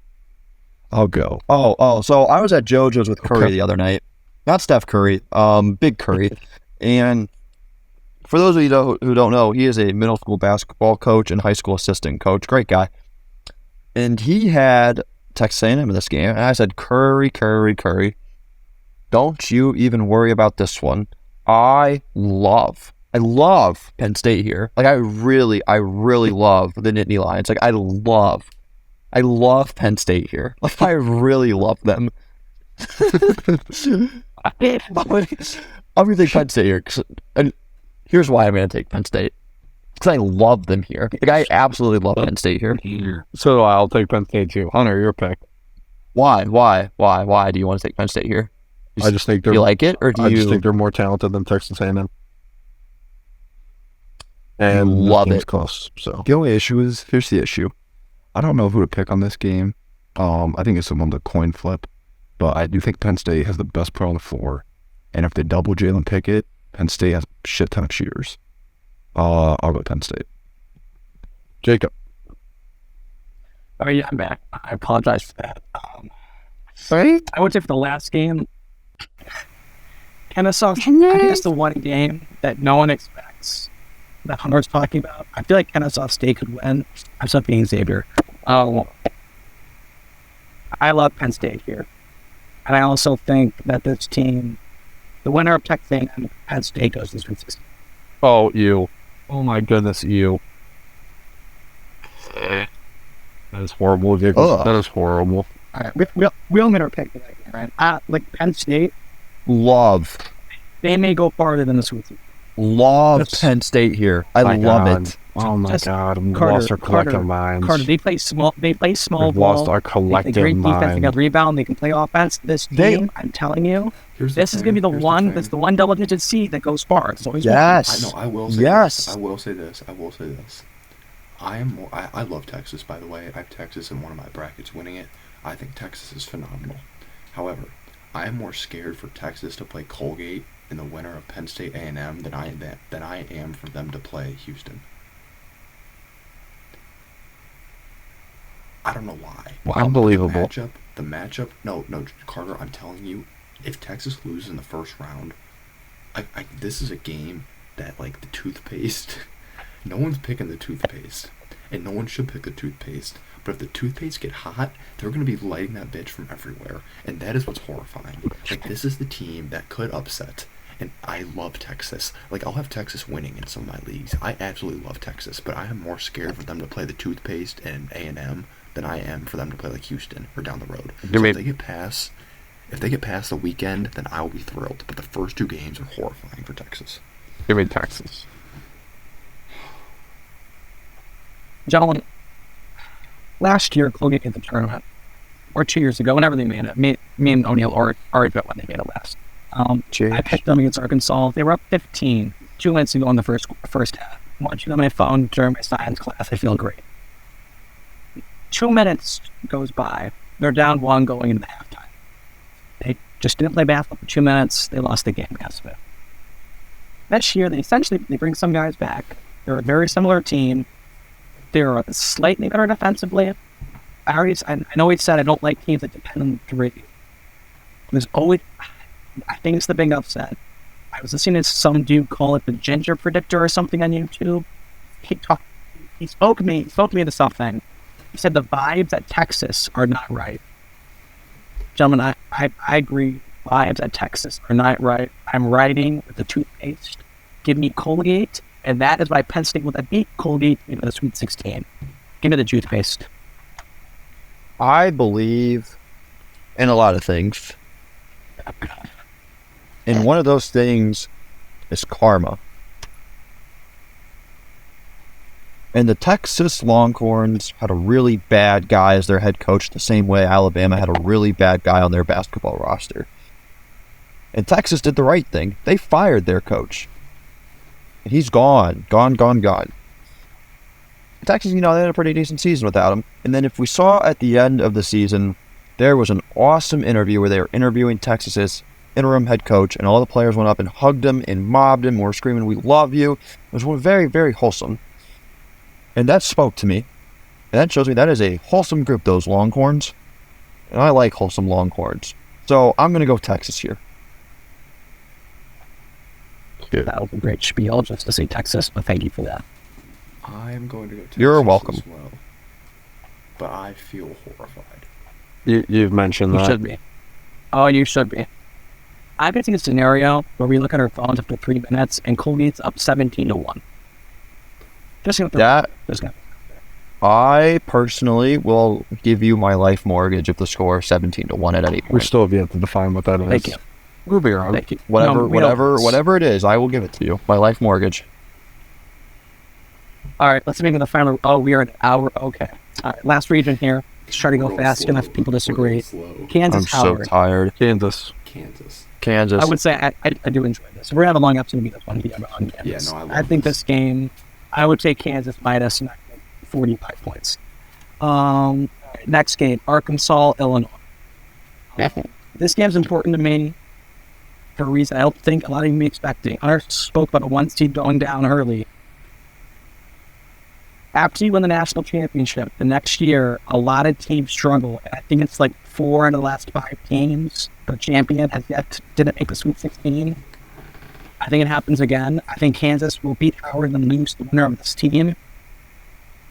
[SPEAKER 4] I'll go.
[SPEAKER 2] Oh, so I was at JoJo's with Curry
[SPEAKER 4] Okay.
[SPEAKER 2] the other night. Not Steph Curry, Big Curry. And for those of you who don't know, he is a middle school basketball coach and high school assistant coach. Great guy. And he had Texas A&M in this game. And I said, Curry. Don't you even worry about this one. I love Penn State here. Like I really love the Nittany Lions. Like I love Penn State here. Like I really love them. I'm gonna take Penn State here, and here's why I'm gonna take Penn State. Because I love them here. Like I absolutely love Penn State here.
[SPEAKER 3] So I'll take Penn State too. Hunter, your pick.
[SPEAKER 2] Why do you want to take Penn State here?
[SPEAKER 3] I just think
[SPEAKER 2] Do you like it, or do
[SPEAKER 3] I just
[SPEAKER 2] you
[SPEAKER 3] think they're more talented than Texas A&M. And this
[SPEAKER 2] love
[SPEAKER 3] game's
[SPEAKER 2] it?
[SPEAKER 3] close. So
[SPEAKER 4] The only issue is, here's the issue. I don't know who to pick on this game. I think it's someone to coin flip, but I do think Penn State has the best player on the floor. And if they double Jalen Pickett, Penn State has a shit ton of shooters. I'll go Penn State.
[SPEAKER 3] Jacob.
[SPEAKER 1] Oh yeah, I'm back. I apologize for that. I would say for the last game, Kennesaw. I think it's the one game that no one expects that Hunter's talking about. I feel like Kennesaw State could win. I'm still being Xavier. I love Penn State here, and I also think that this team, the winner of Texas A&M and Penn State, goes to Sweet 16.
[SPEAKER 3] Oh, you. Oh my goodness, you. That is horrible, Jacob.
[SPEAKER 2] Ugh.
[SPEAKER 3] That is horrible.
[SPEAKER 1] All right, we all made our pick today, right? Like Penn State,
[SPEAKER 2] Love
[SPEAKER 1] they may go farther than the Sweet 16. That's-
[SPEAKER 2] Penn State here. I
[SPEAKER 3] My
[SPEAKER 2] love
[SPEAKER 3] God.
[SPEAKER 2] it.
[SPEAKER 3] Oh my
[SPEAKER 1] Just-
[SPEAKER 3] God, we've
[SPEAKER 1] Carter-
[SPEAKER 3] lost our collective minds.
[SPEAKER 1] Carter, they play small. They play small
[SPEAKER 3] We've
[SPEAKER 1] ball.
[SPEAKER 3] lost our
[SPEAKER 1] They
[SPEAKER 3] collective
[SPEAKER 1] great defense. They
[SPEAKER 3] mind.
[SPEAKER 1] got rebound. They can play offense. This
[SPEAKER 2] They-
[SPEAKER 1] team, I'm telling you,
[SPEAKER 5] Here's
[SPEAKER 1] this is gonna be the
[SPEAKER 5] here's
[SPEAKER 1] one.
[SPEAKER 5] thing.
[SPEAKER 1] That's the one double-digit seed that goes far. It's always
[SPEAKER 2] Yes.
[SPEAKER 5] I know. I will say
[SPEAKER 2] Yes.
[SPEAKER 5] this. I will say this. I will say this. I am more. I love Texas. By the way, I have Texas in one of my brackets winning it. I think Texas is phenomenal. However, I am more scared for Texas to play Colgate in the winner of Penn State A&M than I am for them to play Houston. I don't know why.
[SPEAKER 3] Unbelievable.
[SPEAKER 5] The matchup. No, Carter. I'm telling you, if Texas loses in the first round, this is a game that, like, the toothpaste. No one's picking the toothpaste, and no one should pick the toothpaste. But if the toothpaste get hot, they're going to be lighting that bitch from everywhere, and that is what's horrifying. Like, this is the team that could upset, and I love Texas. Like, I'll have Texas winning in some of my leagues. I absolutely love Texas, but I am more scared for them to play the toothpaste and A&M than I am for them to play like Houston or down the road. So if they get past the weekend, then I'll be thrilled. But the first two games are horrifying for Texas.
[SPEAKER 3] Give me Texas.
[SPEAKER 1] Gentlemen, last year Colgate made the tournament, or 2 years ago, whenever they made it. Me and O'Neill argued about when they made it last. I picked them against Arkansas. They were up 15, 2 minutes ago in the first half. Watching them on my phone during my science class, I feel great. 2 minutes goes by. They're down 1 going into the halftime. They just didn't play basketball for 2 minutes. They lost the game because of it. This year, they bring some guys back. They're a very similar team. They're slightly better defensively. I know we said I don't like teams that depend on 3. There's always, I think it's the big upset. I was listening to some dude call it the ginger predictor or something on YouTube. He spoke me into something. He said the vibes at Texas are not right. Gentlemen, I agree. Vibes at Texas are not right. I'm riding with the toothpaste. Give me Colgate, and that is why Penn State will beat Colgate in the Sweet 16. Give me the toothpaste.
[SPEAKER 2] I believe in a lot of things. And one of those things is karma. And the Texas Longhorns had a really bad guy as their head coach, the same way Alabama had a really bad guy on their basketball roster. And Texas did the right thing. They fired their coach. And he's gone. Texas, they had a pretty decent season without him. And then if we saw at the end of the season, there was an awesome interview where they were interviewing Texas's interim head coach, and all the players went up and hugged him and mobbed him. We're screaming, "We love you." It was very, very wholesome. And that spoke to me. And that shows me that is a wholesome group, those Longhorns. And I like wholesome Longhorns. So I'm going to go Texas here.
[SPEAKER 1] That was a great spiel just to say Texas, but thank you for that.
[SPEAKER 5] I'm going to go Texas.
[SPEAKER 2] You're welcome.
[SPEAKER 5] As well, but I feel horrified.
[SPEAKER 3] You've mentioned
[SPEAKER 1] You
[SPEAKER 3] that.
[SPEAKER 1] should be. Oh, you should be. I could see a scenario where we look at our phones after 3 minutes and Colgate's up 17-1. Just gonna throw
[SPEAKER 2] That
[SPEAKER 1] just gonna-
[SPEAKER 2] I personally will give you my life mortgage if the score is 17-1 at any
[SPEAKER 3] We
[SPEAKER 2] point.
[SPEAKER 3] still have yet to define what that is.
[SPEAKER 1] Thank you.
[SPEAKER 3] We'll be around.
[SPEAKER 1] Thank you.
[SPEAKER 2] Whatever,
[SPEAKER 1] No, we don't-
[SPEAKER 2] whatever it is, I will give it to you. My life mortgage.
[SPEAKER 1] All right, let's make it the final. Oh, we are an hour. Okay. All right, last region here. Let's try to go fast enough. People disagree. Kansas,
[SPEAKER 2] I'm so
[SPEAKER 1] Howard.
[SPEAKER 2] tired.
[SPEAKER 3] Kansas.
[SPEAKER 5] Kansas.
[SPEAKER 1] I would say I do enjoy this. If we're gonna have a long episode, it'll be this one. Yeah, on Kansas.
[SPEAKER 5] Yeah, no, I love
[SPEAKER 1] I think
[SPEAKER 5] this.
[SPEAKER 1] this game. I would take Kansas minus 45 points. Next game, Arkansas, Illinois. This game's important to me for a reason I don't think a lot of you may be expecting. Hunter spoke about a 1 seed going down early. After you win the national championship, the next year, a lot of teams struggle. I think it's like 4 out of the last 5 teams. The champion didn't make the Sweet 16. I think it happens again. I think Kansas will beat Howard and lose the winner of this team.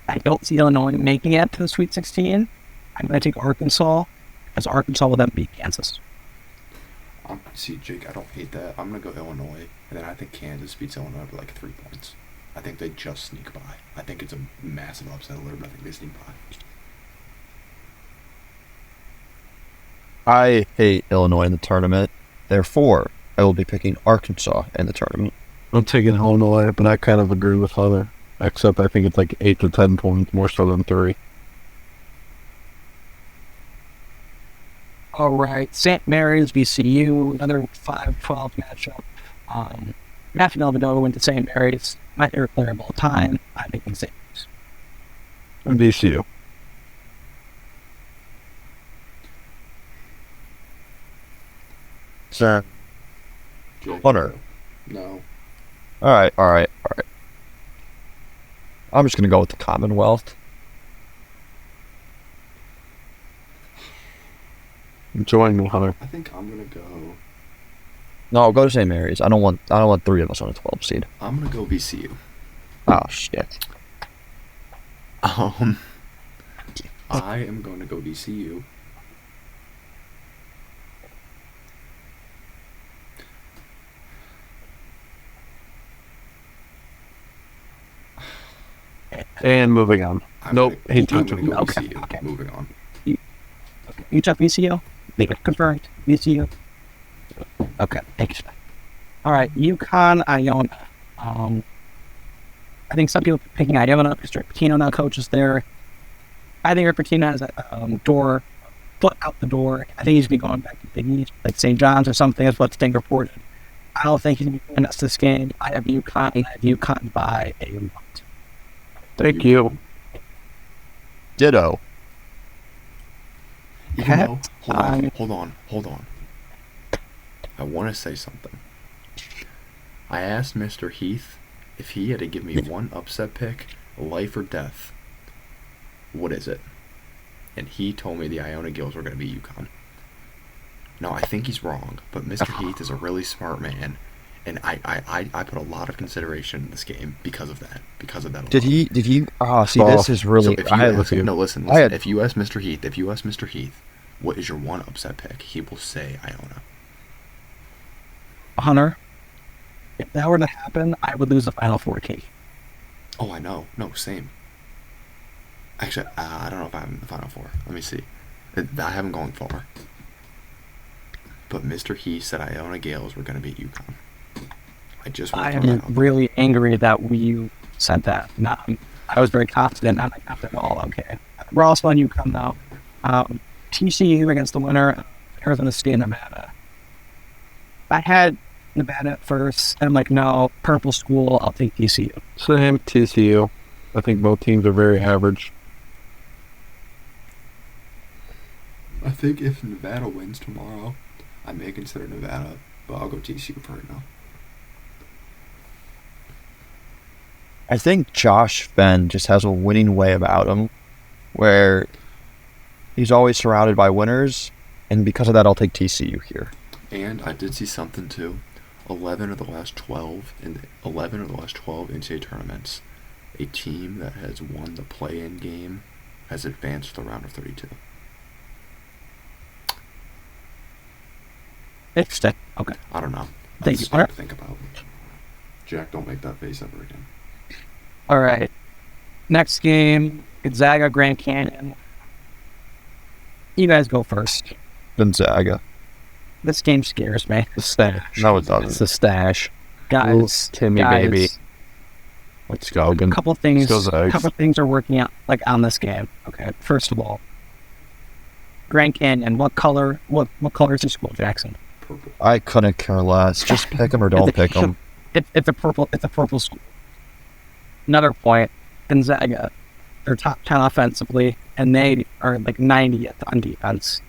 [SPEAKER 1] I don't see Illinois making it to the Sweet 16. I'm going to take Arkansas, because Arkansas will then beat Kansas.
[SPEAKER 5] See, Jake, I don't hate that. I'm going to go Illinois, and then I think Kansas beats Illinois by like 3 points. I think they just sneak by. I think it's a massive upset alert, but I think they sneak by.
[SPEAKER 2] I hate Illinois in the tournament. Therefore, I will be picking Arkansas in the tournament.
[SPEAKER 3] I'm taking Illinois, but I kind of agree with Hunter. Except I think it's like 8 to 10 points more so than 3.
[SPEAKER 1] All right, St. Mary's, VCU, another 5-12 matchup. Matthew Delvedova went to St. Mary's, my favorite player of all time. I'm picking St. Mary's.
[SPEAKER 3] And VCU.
[SPEAKER 2] So,
[SPEAKER 5] Jake,
[SPEAKER 2] Hunter.
[SPEAKER 5] No.
[SPEAKER 2] All right. I'm just going to go with the Commonwealth.
[SPEAKER 3] Join me, Hunter.
[SPEAKER 5] I think I'm gonna go.
[SPEAKER 2] No, go to St. Mary's. I don't want 3 of us on a 12 seed.
[SPEAKER 5] I'm gonna go VCU.
[SPEAKER 2] Oh, shit.
[SPEAKER 5] I am going to go VCU.
[SPEAKER 3] And moving on. Nope,
[SPEAKER 5] I'm
[SPEAKER 3] he
[SPEAKER 5] gonna go
[SPEAKER 1] Okay,
[SPEAKER 5] VCU.
[SPEAKER 1] okay.
[SPEAKER 5] Moving on.
[SPEAKER 1] You took VCU? Confirmed. VCU. Okay, thanks. All right, UConn, Iona. I think some people are picking Iona because Rick Pitino now coaches there. I think Rick Pitino has a foot out the door. I think he's going to be going back to Big East, like St. John's or something. That's what's being reported. I don't think he's going to be playing us this game. I have UConn, and I have UConn by a lot.
[SPEAKER 3] Thank you.
[SPEAKER 2] Ditto.
[SPEAKER 5] Even though,
[SPEAKER 1] Um,
[SPEAKER 5] hold on. I want to say something. I asked Mr. Heath if he had to give me one upset pick, life or death. What is it? And he told me the Iona Gills were going to be UConn. No, I think he's wrong, but Mr. Heath is a really smart man, and I put a lot of consideration in this game because of that.
[SPEAKER 2] Did he? See,
[SPEAKER 3] Oh,
[SPEAKER 2] this is really.
[SPEAKER 5] So if you
[SPEAKER 2] I,
[SPEAKER 5] ask, no, listen.
[SPEAKER 2] I had-
[SPEAKER 5] If you ask Mr. Heath, what is your one upset pick? He will say Iona.
[SPEAKER 1] Hunter, if that were to happen, I would lose the Final Four cake.
[SPEAKER 5] Oh, I know. No, same. Actually, I don't know if I'm in the Final Four. Let me see. I haven't gone far. But Mr. Heath said Iona Gales were going to beat UConn. I just want
[SPEAKER 1] I
[SPEAKER 5] to throw
[SPEAKER 1] am
[SPEAKER 5] that out.
[SPEAKER 1] really angry that you said that. No, I was very confident. Not at all. Okay. We're also on UConn now. TCU against the winner, Arizona State, Nevada. I had Nevada at first, and I'm like, no, purple school, I'll take TCU.
[SPEAKER 3] Same, TCU. I think both teams are very average.
[SPEAKER 5] I think if Nevada wins tomorrow, I may consider Nevada, but I'll go TCU for right now.
[SPEAKER 2] I think Josh Fenn just has a winning way about him, where he's always surrounded by winners, and because of that, I'll take TCU here.
[SPEAKER 5] And I did see something too. 11 of the last 12 NCAA tournaments, a team that has won the play-in game has advanced to the round of 32.
[SPEAKER 1] Interesting. Okay.
[SPEAKER 5] I don't know.
[SPEAKER 1] Thank
[SPEAKER 5] That's
[SPEAKER 1] you,
[SPEAKER 5] something
[SPEAKER 1] Hunter.
[SPEAKER 5] to think about. Jack, don't make that face ever again.
[SPEAKER 1] All right. Next game, Gonzaga, Grand Canyon. You guys go first.
[SPEAKER 2] Gonzaga.
[SPEAKER 1] This game scares me.
[SPEAKER 3] The stash.
[SPEAKER 2] No, it
[SPEAKER 3] It's
[SPEAKER 2] doesn't.
[SPEAKER 3] the stash.
[SPEAKER 1] Guys,
[SPEAKER 3] Timmy,
[SPEAKER 1] guys,
[SPEAKER 3] baby. Let's go.
[SPEAKER 1] a couple things.
[SPEAKER 3] Let's go, Zags.
[SPEAKER 1] Couple things are working out on this game. Okay. First of all, Grand Canyon. What color? What color is your school, Jackson?
[SPEAKER 5] Purple.
[SPEAKER 2] I couldn't care less. Just pick him or don't pick him.
[SPEAKER 1] It's a purple. It's a purple school. Another point. Gonzaga, they're top 10 offensively, and they are like 90th on defense.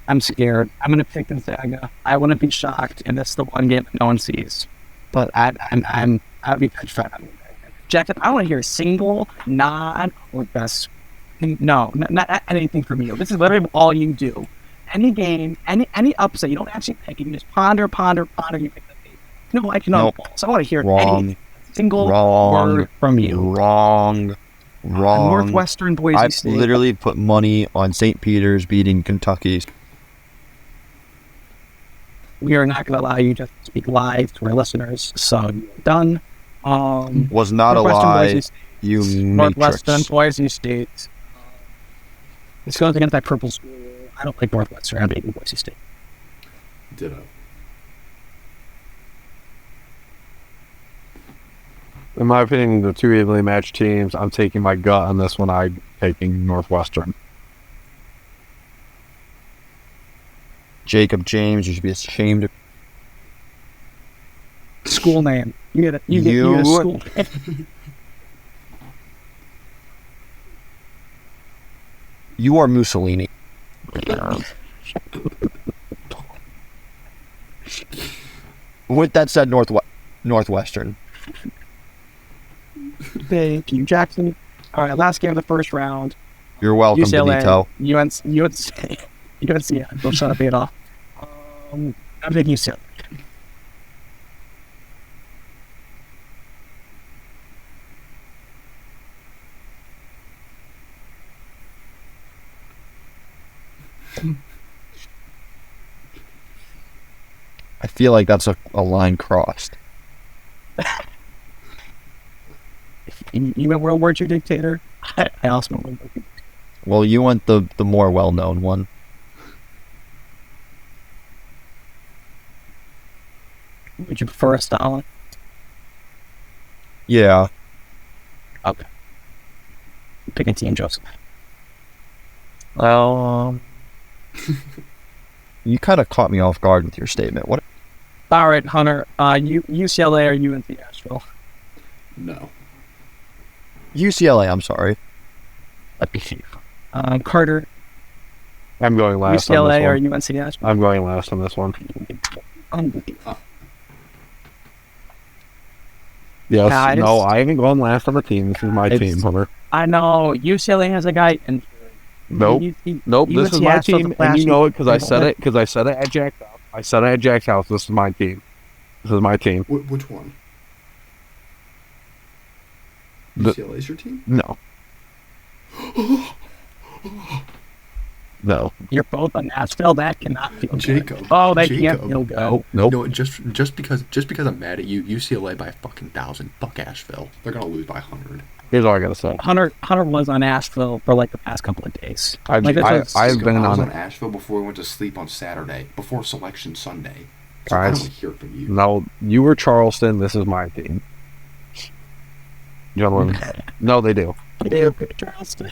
[SPEAKER 1] I'm scared. I'm gonna pick Gonzaga. I wouldn't be shocked, and it's the one game that no one sees. But I'd be petrified. Jackson, I want to hear a single nod or best. No, not anything from you. This is literally all you do. Any game, any upset, you don't actually pick. You can just ponder. You pick the game. No, I cannot.
[SPEAKER 2] Nope.
[SPEAKER 1] So I want to hear
[SPEAKER 2] Wrong.
[SPEAKER 1] any single
[SPEAKER 2] Wrong.
[SPEAKER 1] word from you.
[SPEAKER 2] Wrong.
[SPEAKER 1] Northwestern Boise
[SPEAKER 2] I
[SPEAKER 1] State.
[SPEAKER 2] literally put money on St. Peter's beating Kentucky.
[SPEAKER 1] We are not going to allow you to speak live to our listeners. So done.
[SPEAKER 2] Was not a
[SPEAKER 1] Northwestern
[SPEAKER 2] lie.
[SPEAKER 1] Boise State.
[SPEAKER 2] You
[SPEAKER 1] Northwestern
[SPEAKER 2] matrix.
[SPEAKER 1] Boise State. This goes against that purple school. I don't like Northwestern. I'm taking Boise State.
[SPEAKER 5] Ditto.
[SPEAKER 3] In my opinion, the two evenly matched teams, I'm taking my gut on this one. I'm taking Northwestern.
[SPEAKER 2] Jacob James, you should be ashamed of
[SPEAKER 1] School name. You get a school name.
[SPEAKER 2] you are Mussolini. With that said, Northwestern.
[SPEAKER 1] Thank you, Jackson. All right, last game of the first round.
[SPEAKER 2] You're welcome,
[SPEAKER 1] UCLA,
[SPEAKER 2] Benito.
[SPEAKER 1] UNC. Yeah, don't shut up, Adolf. I'm taking UCLA.
[SPEAKER 2] I feel like that's a line crossed.
[SPEAKER 1] You went World War II dictator. I also went World War II.
[SPEAKER 2] Well, you went the more well-known one.
[SPEAKER 1] Would you prefer a Stalin?
[SPEAKER 2] Yeah.
[SPEAKER 1] Okay. Picking Team Joseph.
[SPEAKER 2] Well, you kind of caught me off guard with your statement. What?
[SPEAKER 1] All right, Hunter. UCLA or UNC Asheville?
[SPEAKER 5] No.
[SPEAKER 2] UCLA, I'm sorry.
[SPEAKER 1] Let me see. Carter.
[SPEAKER 3] I'm going last on
[SPEAKER 1] UCLA
[SPEAKER 3] this
[SPEAKER 1] or
[SPEAKER 3] one.
[SPEAKER 1] UNC Asheville?
[SPEAKER 3] I'm going last on this one. Yes.
[SPEAKER 1] Guys.
[SPEAKER 3] No, I haven't gone last on the team. This is my team, Hunter.
[SPEAKER 1] I know UCLA has a guy, and
[SPEAKER 3] Nope. Nope. This is my team, and you know it because I said it. Because I said it at Jack's house. I said it at Jack's house. This is my team. This is my team.
[SPEAKER 5] Which one?
[SPEAKER 3] The-
[SPEAKER 5] UCLA is your team?
[SPEAKER 3] No. No.
[SPEAKER 1] You're both on Asheville. That cannot feel good.
[SPEAKER 5] Jacob.
[SPEAKER 1] Oh, that can't
[SPEAKER 5] Jacob.
[SPEAKER 1] feel good.
[SPEAKER 3] Nope.
[SPEAKER 5] No, just because I'm mad at you, UCLA by a fucking 1,000. Fuck Asheville. They're gonna lose by 100.
[SPEAKER 3] Here's all I gotta say.
[SPEAKER 1] Hunter was on Asheville for like the past couple of days.
[SPEAKER 3] I've been
[SPEAKER 5] I was
[SPEAKER 3] on
[SPEAKER 5] on
[SPEAKER 3] it.
[SPEAKER 5] Asheville before we went to sleep on Saturday, before selection Sunday. So
[SPEAKER 3] Guys.
[SPEAKER 5] I don't want to hear from you.
[SPEAKER 3] No, you were Charleston. This is my team. Gentlemen. No, they do.
[SPEAKER 1] Charleston.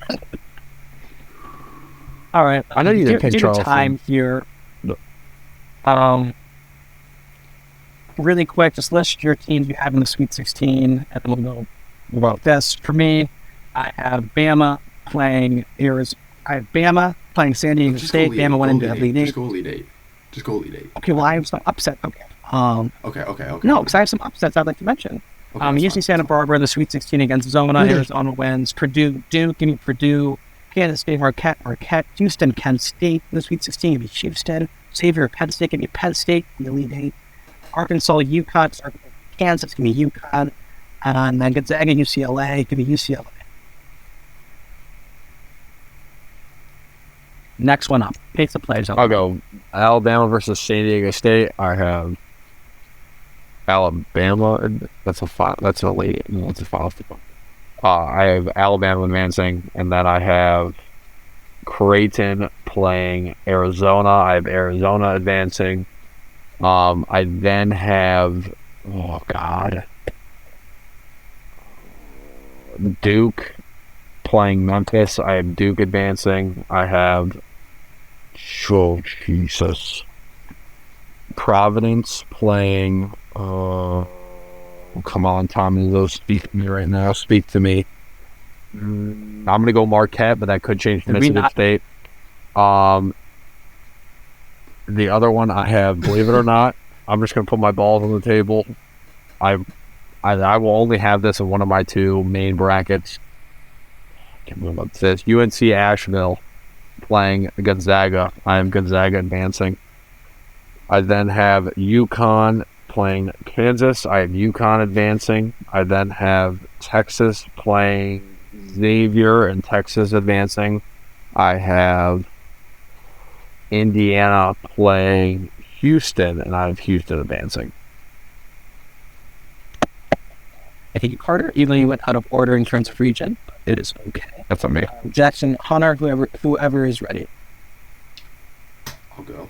[SPEAKER 1] All right.
[SPEAKER 3] I know you didn't pick
[SPEAKER 1] due to
[SPEAKER 3] Charleston.
[SPEAKER 1] time here.
[SPEAKER 3] No.
[SPEAKER 1] Really quick, just list your teams you have in the Sweet 16, and then we'll go about this. For me, I have Bama playing San Diego
[SPEAKER 5] Just
[SPEAKER 1] State.
[SPEAKER 5] go
[SPEAKER 1] Bama went into Elite Eight.
[SPEAKER 5] Just go Elite Eight. Just go Elite Eight.
[SPEAKER 1] Okay, well, I have some upset. Okay.
[SPEAKER 5] Okay.
[SPEAKER 1] No, because I have some upsets I'd like to mention.
[SPEAKER 5] Okay, that's
[SPEAKER 1] UC
[SPEAKER 5] fine.
[SPEAKER 1] Santa Barbara, the Sweet 16 against Zona. Arizona wins. Purdue, Duke, give me Purdue. Kansas State, Marquette. Houston, Kent State. In the Sweet 16, give me Houston. Xavier, Penn State, give me Penn State. In the Elite Eight. Arkansas, UConn. Kansas, give me UConn. And then Gonzaga, UCLA, give me UCLA. Next one up. Pace the plays up.
[SPEAKER 3] I'll go Alabama versus San Diego State. I have Alabama. That's an elite. No, that's a final. I have Alabama advancing, and then I have Creighton playing Arizona. I have Arizona advancing. I then have Duke playing Memphis. I have Duke advancing. I have Jesus. Providence playing come on, Tom Izzo, speak to me right now. Speak to me. I'm gonna go Marquette, but that could change to Mississippi State. The other one I have, believe it or not, I'm just gonna put my balls on the table. I will only have this in one of my two main brackets. I can't remember what it says. UNC Asheville playing Gonzaga. I am Gonzaga advancing. I then have UConn playing Kansas. I have UConn advancing. I then have Texas playing Xavier and Texas advancing. I have Indiana playing Houston, and I have Houston advancing.
[SPEAKER 1] I think Carter, even though you went out of order in terms of region, it is okay.
[SPEAKER 3] That's on me.
[SPEAKER 1] Jackson, Hunter, whoever is ready.
[SPEAKER 5] I'll go.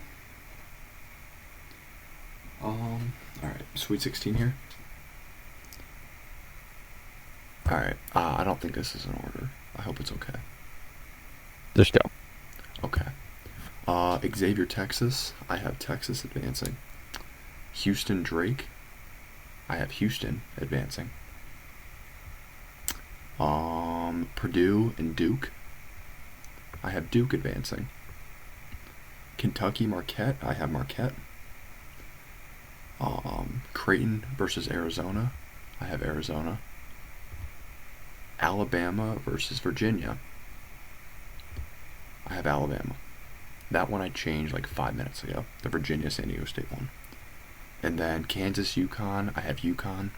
[SPEAKER 5] All right, Sweet 16 here. All right, I don't think this is in order. I hope it's okay.
[SPEAKER 3] Just go.
[SPEAKER 5] Okay. Xavier, Texas. I have Texas advancing. Houston, Drake. I have Houston advancing. Purdue and Duke. I have Duke advancing. Kentucky, Marquette. I have Marquette. Creighton versus Arizona. I have Arizona. Alabama versus Virginia. I have Alabama. That one I changed like 5 minutes ago. The Virginia San Diego State one. And then Kansas, UConn. I have UConn.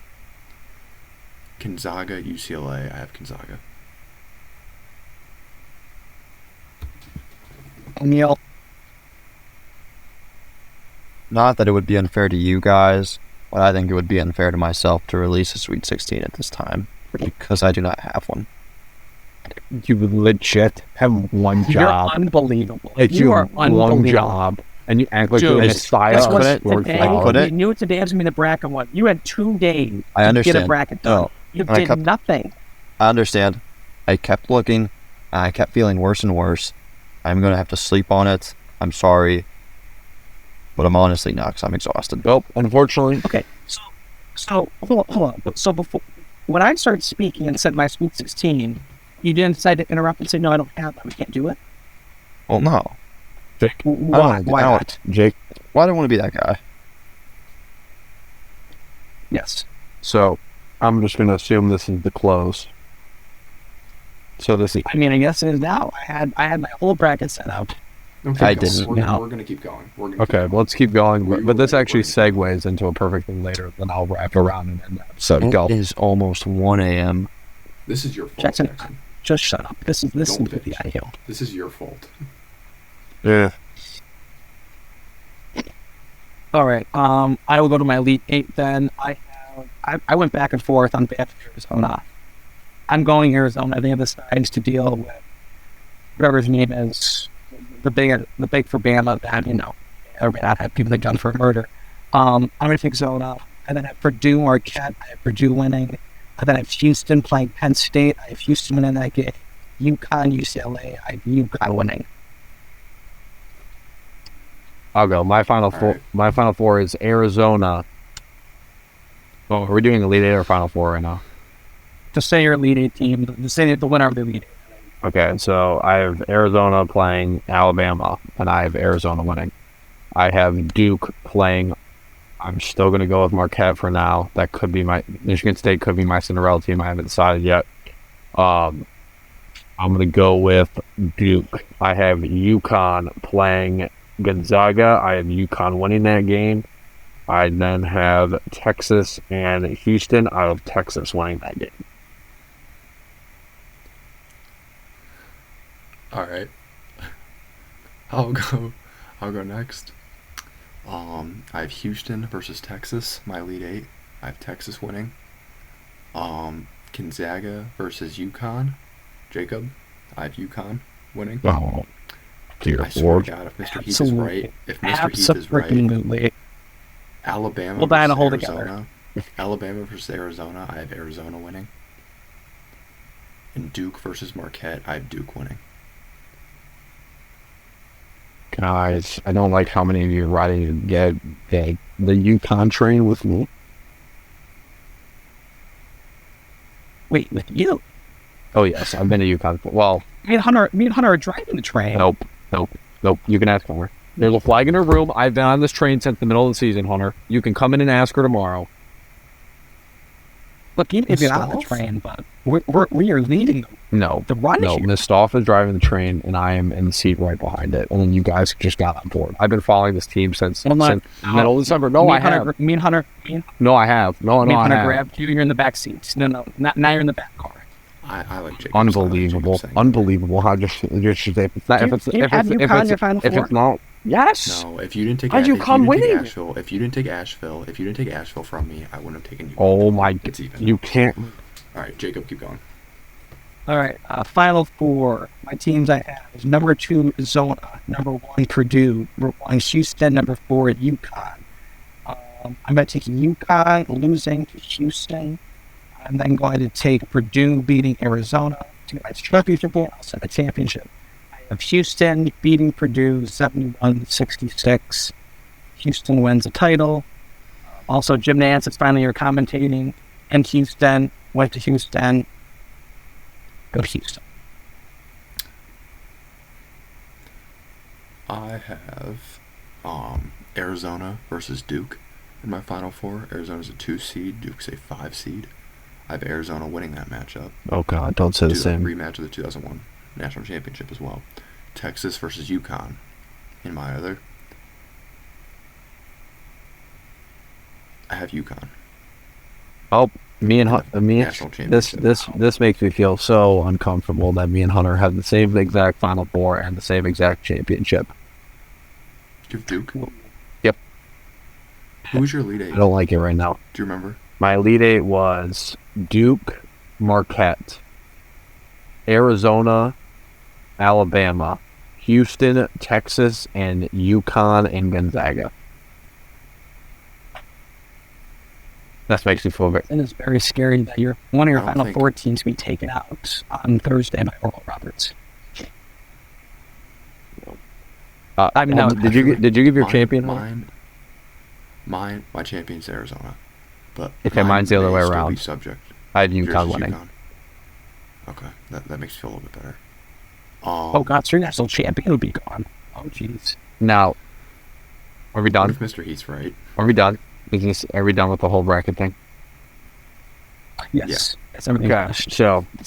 [SPEAKER 5] Gonzaga, UCLA. I have Gonzaga.
[SPEAKER 1] Neil.
[SPEAKER 2] Not that it would be unfair to you guys, but I think it would be unfair to myself to release a Sweet 16 at this time because I do not have one.
[SPEAKER 3] You legit have one
[SPEAKER 1] You're
[SPEAKER 3] job.
[SPEAKER 1] unbelievable.
[SPEAKER 3] It's
[SPEAKER 1] You
[SPEAKER 3] your
[SPEAKER 1] are
[SPEAKER 3] one
[SPEAKER 1] unbelievable.
[SPEAKER 3] job, and you act like
[SPEAKER 1] Dude,
[SPEAKER 3] you're a
[SPEAKER 1] it's-
[SPEAKER 3] messiah.
[SPEAKER 1] This
[SPEAKER 2] I
[SPEAKER 1] was
[SPEAKER 2] couldn't-
[SPEAKER 1] today.
[SPEAKER 2] I couldn't-
[SPEAKER 1] You knew it's today. I was going to be the bracket one. You had 2 days
[SPEAKER 2] I
[SPEAKER 1] to
[SPEAKER 2] understand.
[SPEAKER 1] get a bracket done.
[SPEAKER 2] No,
[SPEAKER 1] You
[SPEAKER 2] and I
[SPEAKER 1] did
[SPEAKER 2] kept-
[SPEAKER 1] nothing.
[SPEAKER 2] I understand. I kept looking, and I kept feeling worse and worse. I'm going to have to sleep on it. I'm sorry. But I'm honestly not because I'm exhausted.
[SPEAKER 3] Nope, unfortunately.
[SPEAKER 1] Okay, so hold on. So before, when I started speaking and said my Sweet 16, you didn't decide to interrupt and say, no, I don't have that. We can't do it.
[SPEAKER 2] Well, no.
[SPEAKER 3] Jake,
[SPEAKER 1] Why not?
[SPEAKER 3] Jake.
[SPEAKER 2] Why do I want to be that guy?
[SPEAKER 1] Yes.
[SPEAKER 3] So, I'm just going to assume this is the close. So this is
[SPEAKER 1] I mean, I guess it is now. I had my whole bracket set up.
[SPEAKER 5] Okay,
[SPEAKER 2] I
[SPEAKER 5] guys,
[SPEAKER 2] didn't.
[SPEAKER 5] We're,
[SPEAKER 1] No.
[SPEAKER 5] we're gonna keep going. We're gonna
[SPEAKER 3] okay.
[SPEAKER 5] Keep
[SPEAKER 3] Well, let's keep going.
[SPEAKER 5] We
[SPEAKER 3] But this
[SPEAKER 5] will-
[SPEAKER 3] actually
[SPEAKER 5] we're-
[SPEAKER 3] segues into a perfect thing later. Then I'll wrap around and end the episode. Go.
[SPEAKER 2] It is almost 1 a.m.
[SPEAKER 5] This is your fault,
[SPEAKER 1] Jackson.
[SPEAKER 5] Jackson.
[SPEAKER 1] Just shut up. This is
[SPEAKER 5] Don't
[SPEAKER 1] the
[SPEAKER 5] bitch.
[SPEAKER 1] ideal.
[SPEAKER 5] This is your fault.
[SPEAKER 3] Yeah.
[SPEAKER 1] All right. I will go to my Elite 8 then. I went back and forth on behalf of Arizona. I'm going Arizona. I think it decides to deal with whatever his name is, the big for Bama that, or may not have people that gun for murder. I'm going to take Zona. And then I have Purdue, Marquette. I have Purdue winning. And then I have Houston playing Penn State. I have Houston winning that game. UConn, UCLA. I have UConn winning.
[SPEAKER 3] I'll go. My final
[SPEAKER 5] All
[SPEAKER 3] four.
[SPEAKER 5] right.
[SPEAKER 3] My final four is Arizona. Oh, are we doing Elite Eight or Final Four right now?
[SPEAKER 1] Just say your Elite 8 team. Just say the winner of the Elite 8.
[SPEAKER 3] Okay, so I have Arizona playing Alabama, and I have Arizona winning. I have Duke playing. I'm still going to go with Marquette for now. That could be Michigan State could be my Cinderella team. I haven't decided yet. I'm going to go with Duke. I have UConn playing Gonzaga. I have UConn winning that game. I then have Texas and Houston. I have Texas winning that game.
[SPEAKER 5] All right. I'll go next. I have Houston versus Texas, my Elite 8. I have Texas winning. Gonzaga versus UConn. Jacob, I have UConn winning.
[SPEAKER 3] Oh, dear
[SPEAKER 5] I swear
[SPEAKER 3] Lord.
[SPEAKER 5] to God, if Mr. Heath is right,
[SPEAKER 1] Absolutely.
[SPEAKER 5] Alabama
[SPEAKER 1] We'll die in a hole
[SPEAKER 5] versus
[SPEAKER 1] together.
[SPEAKER 5] Arizona. Alabama versus Arizona, I have Arizona winning. And Duke versus Marquette, I have Duke winning.
[SPEAKER 3] Guys, I don't like how many of you are riding to get the Yukon train with me.
[SPEAKER 1] Wait, with you?
[SPEAKER 3] Oh yes, I've been to Yukon. Well,
[SPEAKER 1] Me and Hunter are driving the train.
[SPEAKER 3] nope. You can ask Hunter. There's a flag in her room. I've been on this train since the middle of the season, Hunter. You can come in and ask her tomorrow.
[SPEAKER 1] Look, even if you're not on the
[SPEAKER 5] Stoff?
[SPEAKER 1] train, but we are leading
[SPEAKER 3] No,
[SPEAKER 1] the run
[SPEAKER 3] no.
[SPEAKER 1] here.
[SPEAKER 3] Miss Stoff is driving the train, and I am in the seat right behind it. And you guys just got on board. I've been following this team since
[SPEAKER 1] Well, not-
[SPEAKER 3] the middle of December. No,
[SPEAKER 1] me
[SPEAKER 3] I
[SPEAKER 1] and Hunter,
[SPEAKER 3] have.
[SPEAKER 1] Me and Hunter,
[SPEAKER 3] No, I have. No,
[SPEAKER 1] me and
[SPEAKER 3] I
[SPEAKER 1] Hunter
[SPEAKER 3] have.
[SPEAKER 1] grabbed you. You're in the back seat. No, now you're in the back car.
[SPEAKER 5] I like Jacob.
[SPEAKER 3] Unbelievable. Unbelievable. How just if it's not if it's
[SPEAKER 1] Do you
[SPEAKER 3] if
[SPEAKER 1] have
[SPEAKER 3] it's if
[SPEAKER 1] UConn
[SPEAKER 3] it's
[SPEAKER 1] your Final
[SPEAKER 3] if
[SPEAKER 1] Four?
[SPEAKER 3] it's not yes.
[SPEAKER 5] No, if you didn't take
[SPEAKER 3] How'd you
[SPEAKER 5] if
[SPEAKER 3] come
[SPEAKER 5] didn't take
[SPEAKER 3] winning?
[SPEAKER 5] Asheville, if you didn't take Asheville from me, I wouldn't have taken you.
[SPEAKER 3] Oh my!
[SPEAKER 5] It's even.
[SPEAKER 3] You can't.
[SPEAKER 5] All right, Jacob, keep going.
[SPEAKER 1] All right, Final Four. My teams I have is number 2 Zona, number 1, Purdue. Number 1, Houston. Number 4, UConn. I'm going to take UConn losing to Houston. I'm then going to take Purdue beating Arizona to get my championship game. I'll set the championship. I have Houston beating Purdue 71-66. Houston wins the title. Also, Jim Nance is finally here commentating in Houston. Went to Houston. Go to Houston.
[SPEAKER 5] I have Arizona versus Duke in my Final Four. Arizona's a 2 seed. Duke's a 5 seed. I have Arizona winning that matchup.
[SPEAKER 3] Oh God, don't say the same.
[SPEAKER 5] Rematch of the 2001 national championship as well. Texas versus UConn in my other. I have UConn.
[SPEAKER 3] Oh, me and
[SPEAKER 5] National championship.
[SPEAKER 3] this makes me feel so uncomfortable that me and Hunter have the same exact Final Four and the same exact championship.
[SPEAKER 5] You have Duke?
[SPEAKER 3] Yep.
[SPEAKER 5] Who's your lead 8?
[SPEAKER 3] I don't like it right now.
[SPEAKER 5] Do you remember?
[SPEAKER 3] My Elite Eight was Duke, Marquette, Arizona, Alabama, Houston, Texas, and UConn and Gonzaga. That makes me feel very...
[SPEAKER 1] And it's very scary that one of your
[SPEAKER 5] I don't
[SPEAKER 1] Final
[SPEAKER 5] think-
[SPEAKER 1] Four teams be taken out on Thursday by Oral Roberts. I mean, no,
[SPEAKER 3] did you give your champion?
[SPEAKER 5] My champion's Arizona, but
[SPEAKER 3] Okay, mine's the other
[SPEAKER 5] may
[SPEAKER 3] way
[SPEAKER 5] still
[SPEAKER 3] around.
[SPEAKER 5] Be subject.
[SPEAKER 3] I had
[SPEAKER 5] Yours
[SPEAKER 3] UConn
[SPEAKER 5] is
[SPEAKER 3] winning.
[SPEAKER 5] UConn. Okay, that makes me feel a little bit better.
[SPEAKER 1] oh God, so your national champion would be gone. Oh jeez.
[SPEAKER 3] Now, are we
[SPEAKER 5] What
[SPEAKER 3] done?
[SPEAKER 5] if Mr. Heath's right?
[SPEAKER 3] Are we done? Are we done with the whole bracket thing?
[SPEAKER 1] Yes. It's everything
[SPEAKER 3] Okay.
[SPEAKER 1] finished.
[SPEAKER 3] So
[SPEAKER 1] I'd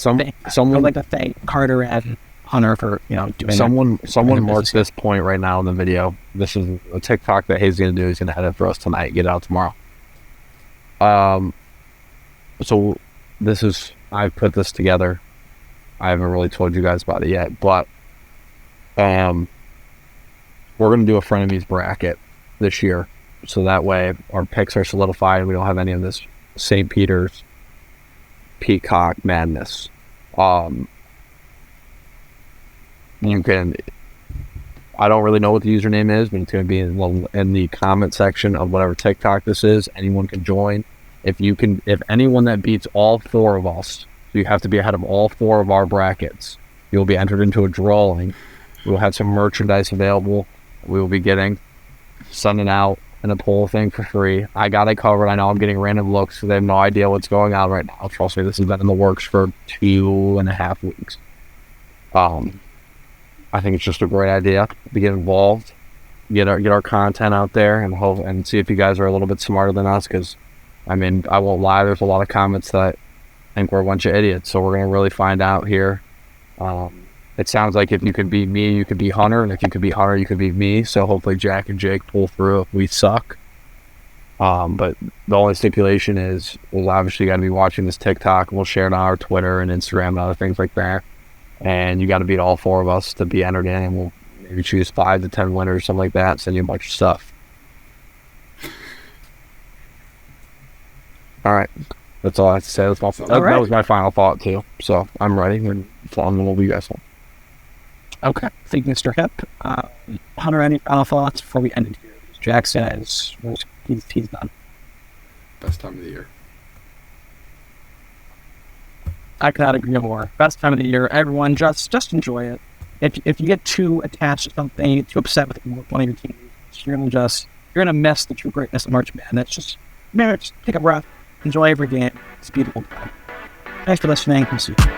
[SPEAKER 3] someone
[SPEAKER 1] like to thank Carter and Hunter for doing
[SPEAKER 3] someone
[SPEAKER 1] Random
[SPEAKER 3] mark
[SPEAKER 1] business.
[SPEAKER 3] this point right now in the video. This is a TikTok that Hayes gonna do. He's gonna edit for us tonight. Get it out tomorrow. So this is, I put this together. I haven't really told you guys about it yet, but we're gonna do a Frenemies bracket this year, so that way our picks are solidified. We don't have any of this St. Peter's Peacock madness. You can, I don't really know what the username is, but it's going to be in the comment section of whatever TikTok this is. Anyone can join. If anyone that beats all 4 of us, so you have to be ahead of all 4 of our brackets, you'll be entered into a drawing. We'll have some merchandise available. We will be sending out in a poll thing for free. I got it covered. I know I'm getting random looks because they have no idea what's going on right now. Trust me, this has been in the works for 2.5 weeks. I think it's just a great idea to get involved, get our content out there, and see if you guys are a little bit smarter than us. Because, I mean, I won't lie, there's a lot of comments that think we're a bunch of idiots. So we're gonna really find out here. It sounds like if you could beat me, you could beat Hunter, and if you could beat Hunter, you could beat me. So hopefully Jack and Jake pull through if we suck. But the only stipulation is we'll obviously got to be watching this TikTok. We'll share it on our Twitter and Instagram and other things like that. And you got to beat all 4 of us to be entered in, and we'll maybe choose 5 to 10 winners, something like that, send you a bunch of stuff. All right. That's all I have to say. That was my final thought, too. So I'm ready. And we'll be you guys home.
[SPEAKER 1] Okay. Thank you, Mr. Hip. Hunter, any final thoughts before we end it here? Jack says he's done.
[SPEAKER 5] Best time of the year.
[SPEAKER 1] I cannot agree more. Best time of the year. Everyone, just enjoy it. If you get too attached to something, you get too upset with one of your teams, you're gonna miss the true greatness of March Madness. Just take a breath, enjoy every game. It's a beautiful time. Thanks for listening. See you.